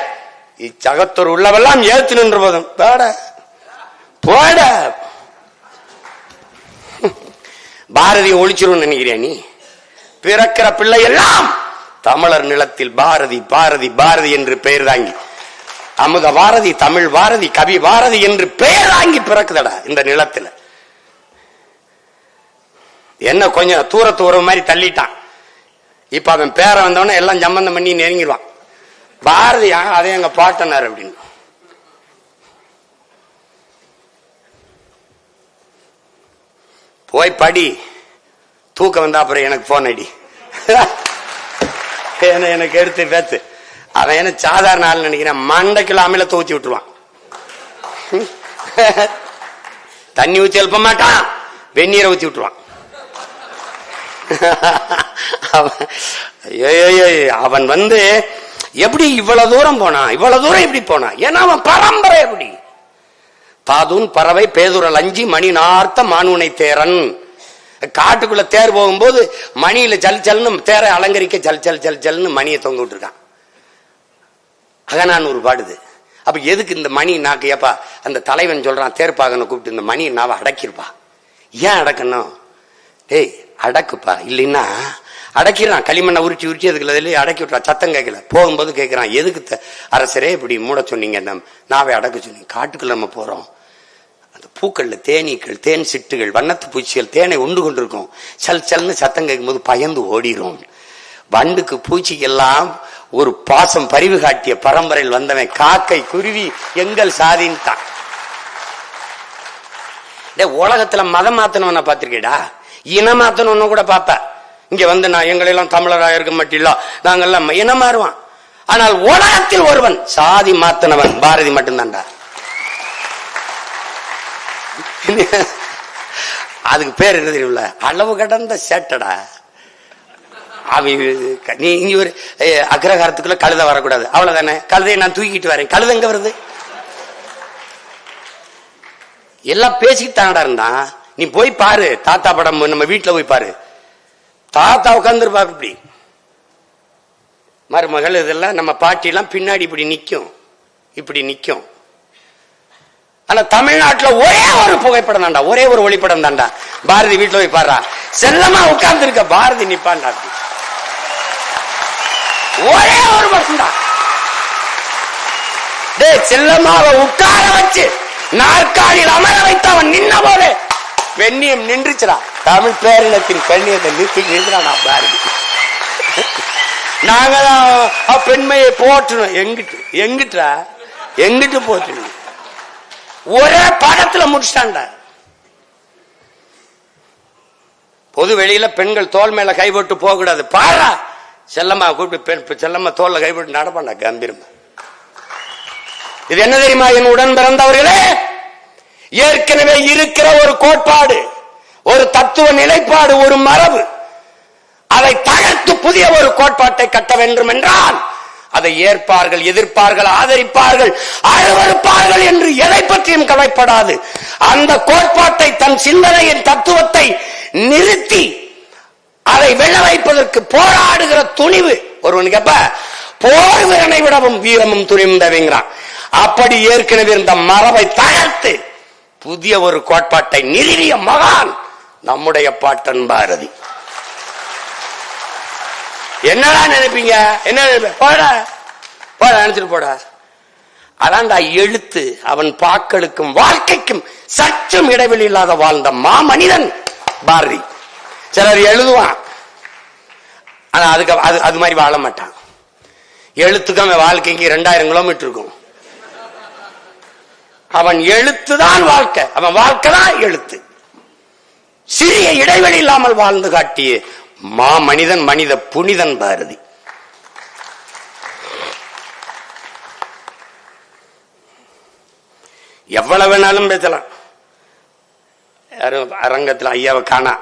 இச்சகத்தோர் உள்ளவெல்லாம் ஏத்து நின்ற போதும் போட பாரதியை ஒழிச்சிரும் நினைக்கிறியா நீ? பிறக்கிற பிள்ளை எல்லாம் தமிழர் நிலத்தில் பாரதி பாரதி பாரதி என்று பெயர் தாங்கி அமுத பாரதி தமிழ் பாரதி கவி பாரதி என்று பெயர் தாங்கி பிறக்குதடா இந்த நிலத்தில். என்ன கொஞ்சம் தூரத்து ஒரு மாதிரி தள்ளிட்டான். இப்ப அவன் பேரை வந்தவன எல்லாம் சம்பந்தம் பண்ணி நெருங்கிடுவான். பாரதி அதே எங்க பாட்டனார் அப்படின்னு. போய் படி, தூக்கம் வந்தா அப்புறம் எனக்கு போன் அடி, எனக்கு எடுத்து பேத்து. அவன் என்ன சாதாரண ஆள் நினைக்கிறேன், மண்டைக்குள்ள அமில தூச்சி விட்டுருவான். தண்ணி ஊத்தி எழுப்ப மாட்டான், வெந்நீரை ஊத்தி விட்டுருவான். அவன் வந்து எப்படி இவ்வளவு தூரம் போனா, இவ்வளவு தூரம் எப்படி போனா? ஏன்னா அவன் பரம்பரை எப்படி? தாதூன் பறவை பேதுரல் அஞ்சி மணி நார்த்த மானுனை தேரன். காட்டுக்குள்ள தேர் போகும்போது மணியில ஜல் ஜல்னு தேரை அலங்கரிக்க ஜல் ஜல் ஜல் ஜல்னு மணியை தொங்க விட்டுருக்கான். அகனானூர் பாடுது. அப்ப எதுக்கு இந்த மணி நாக்கு? ஏப்பா அந்த தலைவன் சொல்றான் தேர்ப்பாகனை கூப்பிட்டு இந்த மணி நாவை அடக்கிருப்பா. ஏன் அடக்கணும்? டேய் அடக்குப்பா, இல்லைன்னா அடக்கிறான். களிமண்ணை உரிச்சி உரிச்சி அதுக்குள்ள அடக்கி விட்டுறான். சத்தம் கேட்கல. போகும்போது கேட்கிறான், எதுக்கு அரசரே இப்படி மூட சொன்னீங்க, நாவை அடக்க சொன்னீங்க? காட்டுக்குள்ள நம்ம போறோம், அந்த பூக்கள்ல தேனீக்கள் தேன் சிட்டுகள் வண்ணத்து பூச்சிகள் தேனை உண்டு கொண்டிருக்கும். சல் சல்னு சத்தம் கேட்கும் போது பயந்து ஓடிரும். வண்டுக்கு பூச்சிக்கெல்லாம் ஒரு பாசம் பரிவு காட்டிய பரம்பரையில் வந்தவன் காக்கை குருவி எங்கள் சாதின்ட்டான். உலகத்துல மதம் மாத்தனவன பாத்திருக்கேடா, இனம் மாத்தணும் கூட பாப்ப. இங்க வந்து நான் எங்களெல்லாம் தமிழராக இருக்க மாட்டில்ல, நாங்கெல்லாம் இனம் மாறுவான். ஆனால் உலகத்தில் ஒருவன் சாதி மாத்தனவன் பாரதி மட்டும்தான்டா. அதுக்கு பேர் என்ன தெரியும்ல? அளவு கடந்த சேட்டடா. நீ இங்க ஒரு அக்ரஹாரத்துக்குள்ள கழுத வரக்கூடாது, அவ்வளவுதானே. கழுதையை நான் தூக்கிட்டு வரேன், கழுத எங்க வருது? எல்லாம் பேசிக்கிட்டு தானடா இருந்தான். நீ போய் பாரு, தாத்தா படம் நம்ம வீட்டுல போய் பாரு, தாத்தா உட்கார்ந்துருப்பா இப்படி, மருமகள் இதெல்லாம் நம்ம பாட்டி எல்லாம் பின்னாடி இப்படி நிக்கும், இப்படி நிக்கும். ஆனா தமிழ்நாட்டுல ஒரே ஒரு புகைப்படம் தாண்டா, ஒரே ஒரு ஒளிப்படம் தாண்டா. பாரதி வீட்டுல போய் பாரு, செல்லமா உட்கார்ந்து இருக்க பாரதி நிப்பான்டா, ஒரே ஒரு படம் தான். செல்லமாவை உட்கார வச்சு நாற்காலியில் அமர வைத்து அவன் நின்ன போது வெண்ணியம் நின்றுச்சுடா. தமிழ் பேரினத்தின் கண்ணியத்தை நிறுத்தினா பாரதி. நாங்கதான் பெண்மையை போற்றணும். எங்கிட்டு எங்கிட்டா எங்கிட்டு போற்றணும்? ஒரே படத்துல முடிச்சிட்டான்டா. பொது வெளியில பெண்கள் தோல் மேல கைப்பட்டு போக கூடாது. பாரா செல்லம்மா கூப்பிட்டு செல்லம்மா தோல்ல கைப்பட்டு நடப்பாண்டா கம்பீரமா. இது என்ன தெரியுமா என் உடன் பிறந்தவர்களே? ஏற்கனவே இருக்கிற ஒரு கோட்பாடு, ஒரு தத்துவ நிலைப்பாடு, ஒரு மரபு, அதை தகர்த்து புதிய ஒரு கோட்பாட்டை கட்ட வேண்டும் என்றால் அதை ஏற்பார்கள், எதிர்ப்பார்கள், ஆதரிப்பார்கள், அருவருப்பார்கள் என்று எதை பற்றியும் கவலைப்படாது. அந்த கோட்பாட்டை தன் சிந்தனையின் தத்துவத்தை நிறுத்தி அதை வெல்ல வைப்பதற்கு போராடுகிற துணிவு ஒருவனுக்கு எப்ப போர் வீரனை விடவும் வீரமும் துணிவும் தேவைங்கிறான். அப்படி ஏற்கனவே இருந்த மரபை தகர்த்து புதிய ஒரு கோட்பாட்டை நிறுவிய மகான் நம்முடைய பாட்டன் பாரதி. என்னடா நினைப்பீங்க? என்ன போட போட நினைச்சிட்டு போட. அதான்டா எழுத்து. அவன் பாக்களுக்கும் வாழ்க்கைக்கும் சற்றும் இடைவெளி இல்லாத வாழ்ந்த மாமனிதன் பாரதி. சிலர் எழுதுவான், ஆனா அதுக்கு அது மாதிரி வாழ மாட்டான். எழுத்துக்கு அவன் வாழ்க்கைக்கு 2000 கிலோமீட்டர் இருக்கும். அவன் எழுத்துதான் வாழ்க்கை, அவன் வாழ்க்கை தான் எழுத்து. சிறிய இடைவெளி இல்லாமல் வாழ்ந்து காட்டிய மாமனிதன், மனித புனிதன் பாரதி. எவ்வளவு வேணாலும் பேசலாம். யாரும் அரங்கத்தில் ஐயாவை காணா,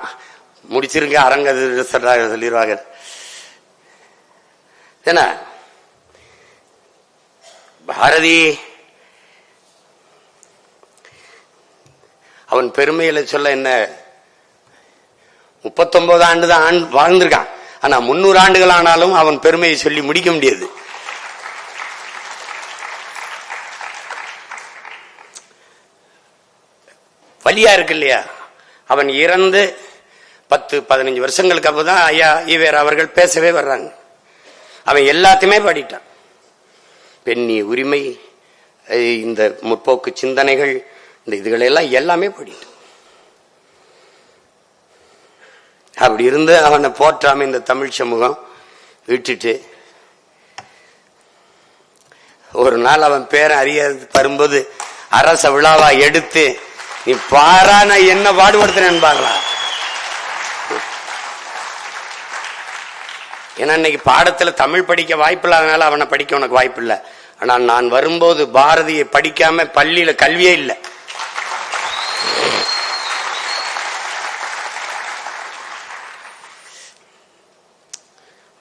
முடிச்சிருங்க அரங்க சொல்லிடுவாங்க. என்ன பாரதி அவன் பெருமையில சொல்ல என்ன, 39 ஆண்டு தான் வாழ்ந்திருக்கான். ஆனா 300 ஆண்டுகள் ஆனாலும் அவன் பெருமையை சொல்லி முடிக்க முடியாது. வலியா இருக்கு இல்லையா? அவன் இறந்து 10-15 வருஷங்களுக்கு அப்பதான் ஐயா ஈவேரா அவர்கள் பேசவே வர்றாங்க. அவன் எல்லாத்தையுமே பாடிட்டான். பெண்ணிய உரிமை, இந்த முற்போக்கு சிந்தனைகள், இந்த இதுகளெல்லாம் எல்லாமே பாடிட்டான். அப்படி இருந்து அவனை போற்றாம இந்த தமிழ் சமூகம் விட்டுட்டு, ஒரு நாள் அவன் பேரை அறிய வரும்போது அரச விழாவா எடுத்து, நீ பாரா நான் என்ன பாடுபடுத்தினேன்னு பாக்கலாம். ஏன்னா இன்னைக்கு பாடத்துல தமிழ் படிக்க வாய்ப்பு இல்லாதனால அவனை படிக்க உனக்கு வாய்ப்பு இல்லை. ஆனால் நான் வரும்போது பாரதியை படிக்காம பள்ளியில கல்வியே இல்லை.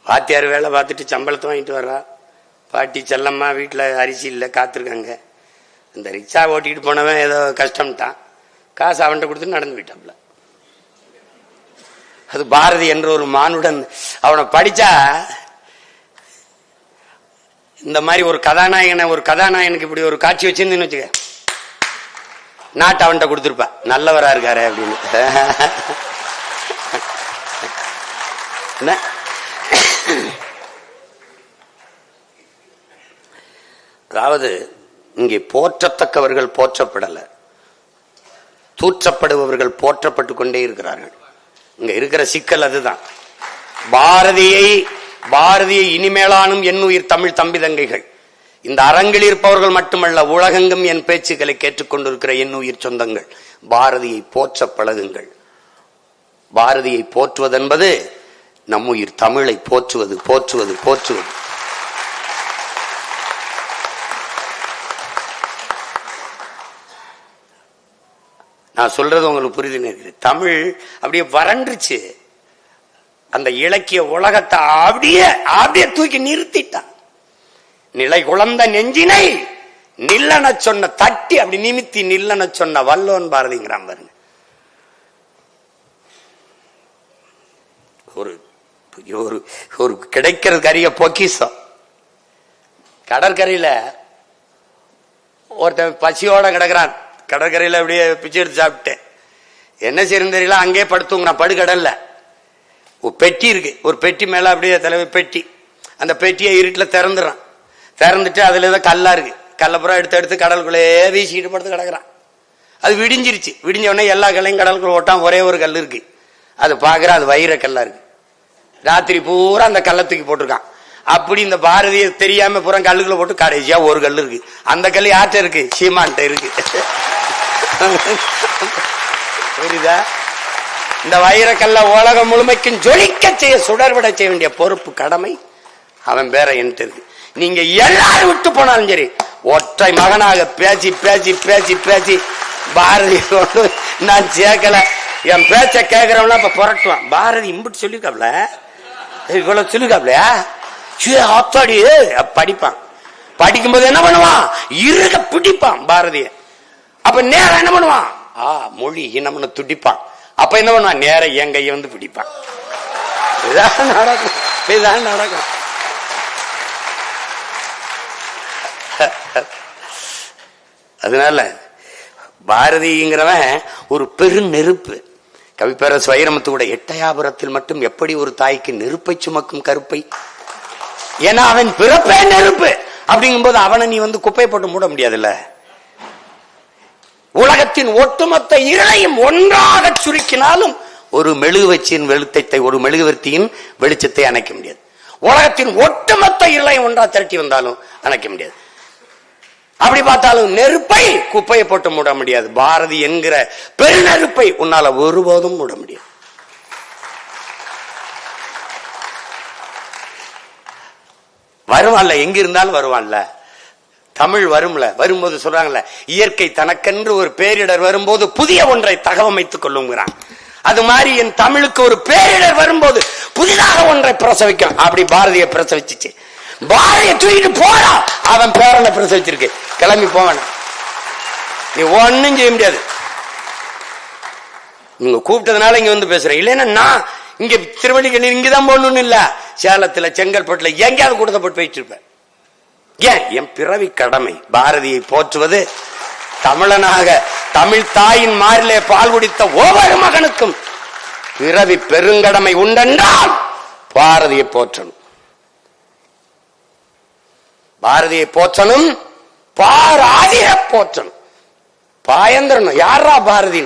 வாத்தியார் வேலை பார்த்துட்டு சம்பளத்தை வாங்கிட்டு வர்றா. பாட்டி செல்லம்மா வீட்டில் அரிசி இல்லை காத்திருக்காங்க. இந்த ரிக்ஷா ஓட்டிட்டு போனவன் ஏதோ கஷ்டம்ட்டான், காசு அவன்கிட்ட கொடுத்து நடந்து போயிட்டாப்ல. அது பாரதி என்ற ஒரு மானுடன். அவனை படிச்சா இந்த மாதிரி ஒரு கதாநாயகனுக்கு இப்படி ஒரு காட்சி வச்சிருந்தேன்னு வச்சுக்க, நாட்டை அவன்கிட்ட கொடுத்துருப்பா, நல்லவரா இருக்காரு அப்படின்னு. அதாவது இங்கே போற்றத்தக்கவர்கள் போற்றப்படல, தூற்றப்படுபவர்கள் போற்றப்பட்டு கொண்டே இருக்கிறார்கள். இங்க இருக்கிற சிக்கல் அதுதான். பாரதியை இனிமேலானும் என்னுயிர் தமிழ் தம்பி தங்கைகள், இந்த அரங்கில் இருப்பவர்கள் மட்டுமல்ல, உலகெங்கும் என் பேச்சுக்களை கேட்டுக்கொண்டிருக்கிற என்னுயிர் சொந்தங்கள், பாரதியை போற்ற பழகுங்கள். பாரதியை போற்றுவதென்பது நம்முயிர் தமிழை போற்றுவது போற்றுவது போற்றுவது. நான் சொல்றது உங்களுக்கு புரியுது. தமிழ் அப்படியே வறண்டுச்சு. அந்த இலக்கிய உலகத்தை அப்படியே தூக்கி நிறுத்திட்டான். நிலை குழந்த நெஞ்சினை நில்லன சொன்ன தட்டி அப்படி நிமித்தி நில்லன சொன்ன வல்லோன் பாரதிங்கிறான் பாருங்க. ஒரு கிடைக்கிறது அரிய பொக்கிஷம். கடற்கரையில ஒருத்தன் பசியோட கிடக்குறான். கடற்கரையில அப்படியே பிச்சை எடுத்து சாப்பிட்டேன். என்ன செய்யறது தெரியல, அங்கே படுத்துங்கிறான். படுகடல்ல ஒரு பெட்டி இருக்கு, ஒரு பெட்டி மேல அப்படியே தலைவர் பெட்டி, அந்த பெட்டியை இருட்டில் திறந்துடுறான். திறந்துட்டு அதுல ஏதோ கல்லா இருக்கு, கல்லப்புறம் எடுத்து கடலுக்குள்ளே வீசிக்கிட்டு படுத்து கிடக்குறான். அது விடிஞ்சிருச்சு. விடிஞ்ச உடனே எல்லா கல்லையும் கடலுக்குள்ள ஓட்டான். ஒரே ஒரு கல் இருக்கு, அது பாக்குற, அது வைர கல்லா இருக்கு. ராத்திரி பூரா அந்த கல்லை தூக்கி போட்டிருக்கான். அப்படி இந்த பாரதிய தெரியாம பூரா கல்லுக்குள்ள போட்டு கடைசியா ஒரு கல் இருக்கு. அந்த கல் யார்ட்ட இருக்கு? சீமான்ட்ட இருக்கு. புரியுதா? இந்த வைரக்கல்ல உலகம் முழுமைக்கும் ஜொலிக்க செய்ய, சுடர்விட செய்ய வேண்டிய பொறுப்பு கடமை அவன் பேர என்கிட்ட இருக்கு. நீங்க எல்லாரும் விட்டு போனாலும் சரி, ஒற்றை மகனாக பேசி பேசி பேசி பேசி பாரதி நான் சேர்க்கல, என் பேச்ச கேட்கிறவனா இப்ப புரட்டுவான். பாரதி இம்பிட்டு சொல்லிருக்காப்ல, இவ்வளவு சொல்லிருக்காப்லையா, ஆத்தாடி படிப்பான். படிக்கும்போது என்ன பண்ணுவான்? இருக பிடிப்பான் பாரதிய. அப்ப நேரம் என்ன பண்ணுவான்? மொழி இனம்னு துடிப்பான். அப்ப என்ன பண்ணுவான்? நேர என் கையை வந்து பிடிப்பான். இதான் நடக்கும், இதான் நடக்கும். அதனால பாரதிங்கிறவன் ஒரு பெரு நெருப்பு. கவிப்பேரரசு வைரமுத்து கூட எட்டயாபுரத்தில் மட்டும் எப்படி ஒரு தாய்க்கு நெருப்பை சுமக்கும் கருப்பை. ஏன்னா அவன் பிறப்பே நெருப்பு. அப்படிங்கும்போது அவனை நீ குப்பையை போட்டு மூட முடியாதுல்ல. உலகத்தின் ஒட்டுமொத்த இருளையும் ஒன்றாக சுருக்கினாலும் ஒரு மெழுகுவச்சியின் வெளிச்சத்தை, ஒரு மெழுகுவர்த்தியின் வெளிச்சத்தை அணைக்க முடியாது. உலகத்தின் ஒட்டுமொத்த இருளையும் ஒன்றா திரட்டி வந்தாலும் அணைக்க முடியாது. அப்படி பார்த்தாலும் நெருப்பை குப்பையை போட்டு மூட முடியாது. பாரதி என்கிற பெருநெருப்பை உன்னால ஒருபோதும் மூட முடியாது. வருவான்ல, எங்க இருந்தாலும் வருவான்ல. தமிழ் வரும்ல, வரும்போது சொல்றாங்கல்ல, இயற்கை தனக்கென்று ஒரு பேரிடர் வரும்போது புதிய ஒன்றை தகவமைத்துக் கொள்ளுங்கிறான். அது மாதிரி என் தமிழுக்கு ஒரு பேரிடர் வரும்போது புதிதாக ஒன்றை பிரசவிக்கும். அப்படி பாரதியை பிரசவிச்சிச்சு. பாரதியை தூக்கிட்டு போறா, அவன் பேரனை பிரசவிச்சிருக்கு. கிளம்பி போவான, நீ ஒன்னும் செய்ய முடியாது. நீங்க கூப்பிட்டதுனால இங்க பேசுறேன். இல்லைன்னா நான் இங்க திருவள்ளிக்கண்ணி இங்கதான் போகணும்னு இல்ல, சேலத்துல செங்கல்பட்டுல எங்கேயாவது கூட்டத்தை போட்டு போயிட்டு இருப்பேன். ஏன்? என் பிறவி கடமை பாரதியை போற்றுவது. தமிழனாக தமிழ் தாயின் மாறிலே பால் குடித்த ஒவ்வொரு மகனுக்கும் பிறவி பெருங்கடமை உண்டென்றால் பாரதியை போற்றணும். பாரதியை போற்றணும், பாராதிய போற்றணும். பாயந்திரனும் யாரா பாரதி?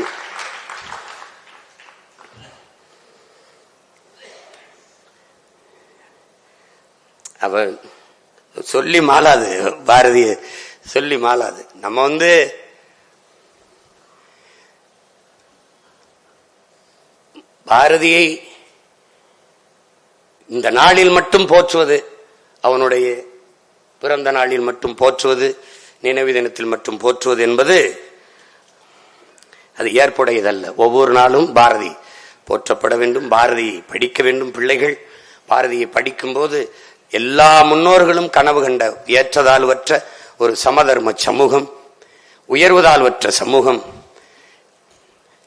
அவ சொல்லி மாளாது, பாரதிய சொல்லி மாளாது. நம்ம பாரதியை இந்த நாளில் மட்டும் போற்றுவது, அவனுடைய பிறந்த நாளில் மட்டும் போற்றுவது, நினைவு தினத்தில் மட்டும் போற்றுவது என்பது அது ஏற்புடையதல்ல. ஒவ்வொரு நாளும் பாரதி போற்றப்பட வேண்டும். பாரதியை படிக்க வேண்டும் பிள்ளைகள். பாரதியை படிக்கும் போது எல்லா முன்னோர்களும் கனவு கண்ட ஏற்றதாழ்வற்ற ஒரு சமதர்ம சமூகம், உயர்வுதாழ்வற்ற சமூகம்,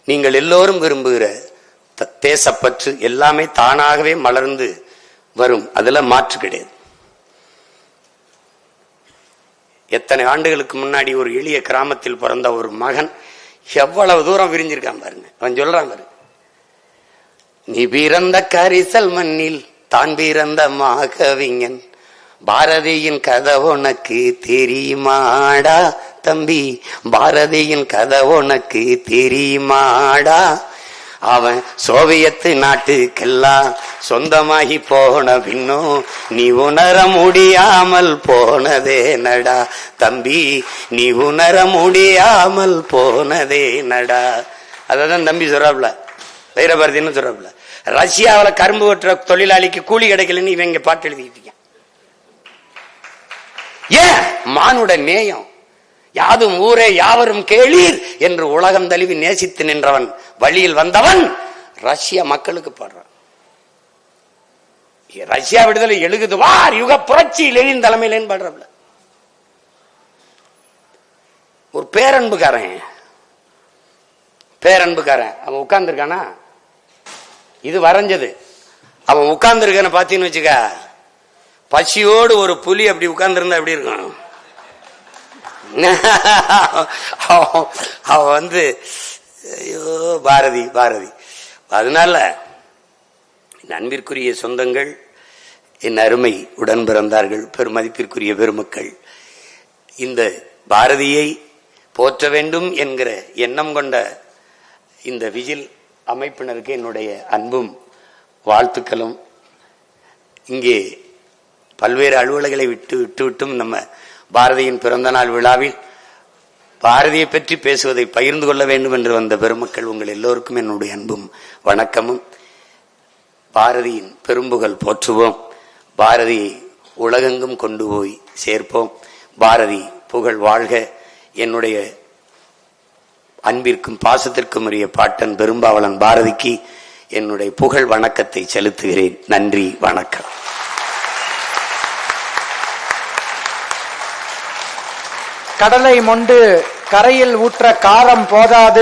நீங்கள் எல்லோரும் விரும்புகிற தேசப்பற்று எல்லாமே தானாகவே மலர்ந்து வரும். அதுல மாற்று கிடையாது. எத்தனை ஆண்டுகளுக்கு முன்னாடி ஒரு எளிய கிராமத்தில் பிறந்த ஒரு மகன் எவ்வளவு தூரம் விரிஞ்சிருக்கான் பாருங்க. அவன் சொல்றான் பாருங்க, நீ பிறந்த கரிசல் மண்ணில் தான் பிறந்த மாகவிஞன், பாரதியின் கதை உனக்கு தெரியுமாடா தம்பி, பாரதியின் கதை உனக்கு தெரியுமாடா, அவன் சோவியத்து நாட்டுக்கெல்லாம் சொந்தமாகி போன பின்னும் நீ உணர முடியாமல் போனதே நடா தம்பி, நீ உணர முடியாமல் போனதே நடா. அதான் தம்பி சொல்றாப்ல, வைரபாரதின்னு சொல்றாப்ல. ரஷ்யாவில் கரும்பு வெட்டுற தொழிலாளிக்கு கூலி கிடைக்கலன்னு இவங்க பாட்டு எழுதிக்கிட்டு. ஏன்? மானுட நேயம். யாதும் ஊரே யாவரும் கேளீர் என்று உலகம் தழுவி நேசித்து நின்றவன், வழியில் வந்தவன் ரஷ்ய மக்களுக்கு பாடுறான். ரஷ்யா விடுதலை எழுகுது வார் யுக புரட்சி லெனின் தலைமையிலேன்னு பாடுறப்பல. ஒரு பேரன்புக்காரன் அவன் உட்கார்ந்து இருக்கானா, இது வரைஞ்சது. அவன் உட்கார்ந்து இருக்கான பாத்தீங்கன்னு வச்சுக்க, பசியோடு ஒரு புலி அப்படி உட்கார்ந்து இருந்தா எப்படி இருக்கும்? அவன் ஐயோ பாரதி பாரதி. அதனால அன்பிற்குரிய சொந்தங்கள், என் அருமை உடன் பிறந்தார்கள், பெருமதிப்பிற்குரிய பெருமக்கள், இந்த பாரதியை போற்ற வேண்டும் என்கிற எண்ணம் கொண்ட இந்த விஜில் அமைப்பினருக்கு என்னுடைய அன்பும் வாழ்த்துக்களும். இங்கே பல்வேறு அலுவலர்களை விட்டும் நம்ம பாரதியின் பிறந்த நாள் விழாவில் பாரதியை பற்றி பேசுவதை பகிர்ந்து கொள்ள வேண்டும் என்று வந்த பெருமக்கள் உங்கள் எல்லோருக்கும் என்னுடைய அன்பும் வணக்கமும். பாரதியின் பெரும்புகழ் போற்றுவோம், பாரதியை உலகெங்கும் கொண்டு போய் சேர்ப்போம். பாரதி புகழ் வாழ்க. என்னுடைய அன்பிற்கும் பாசத்திற்கும் உரிய பாட்டன் பெரும்பாவளன் பாரதிக்கு என்னுடைய புகழ் வணக்கத்தை செலுத்துகிறேன். நன்றி, வணக்கம். கடலை மொண்டு கரையில் ஊற்ற காரம் போதாது.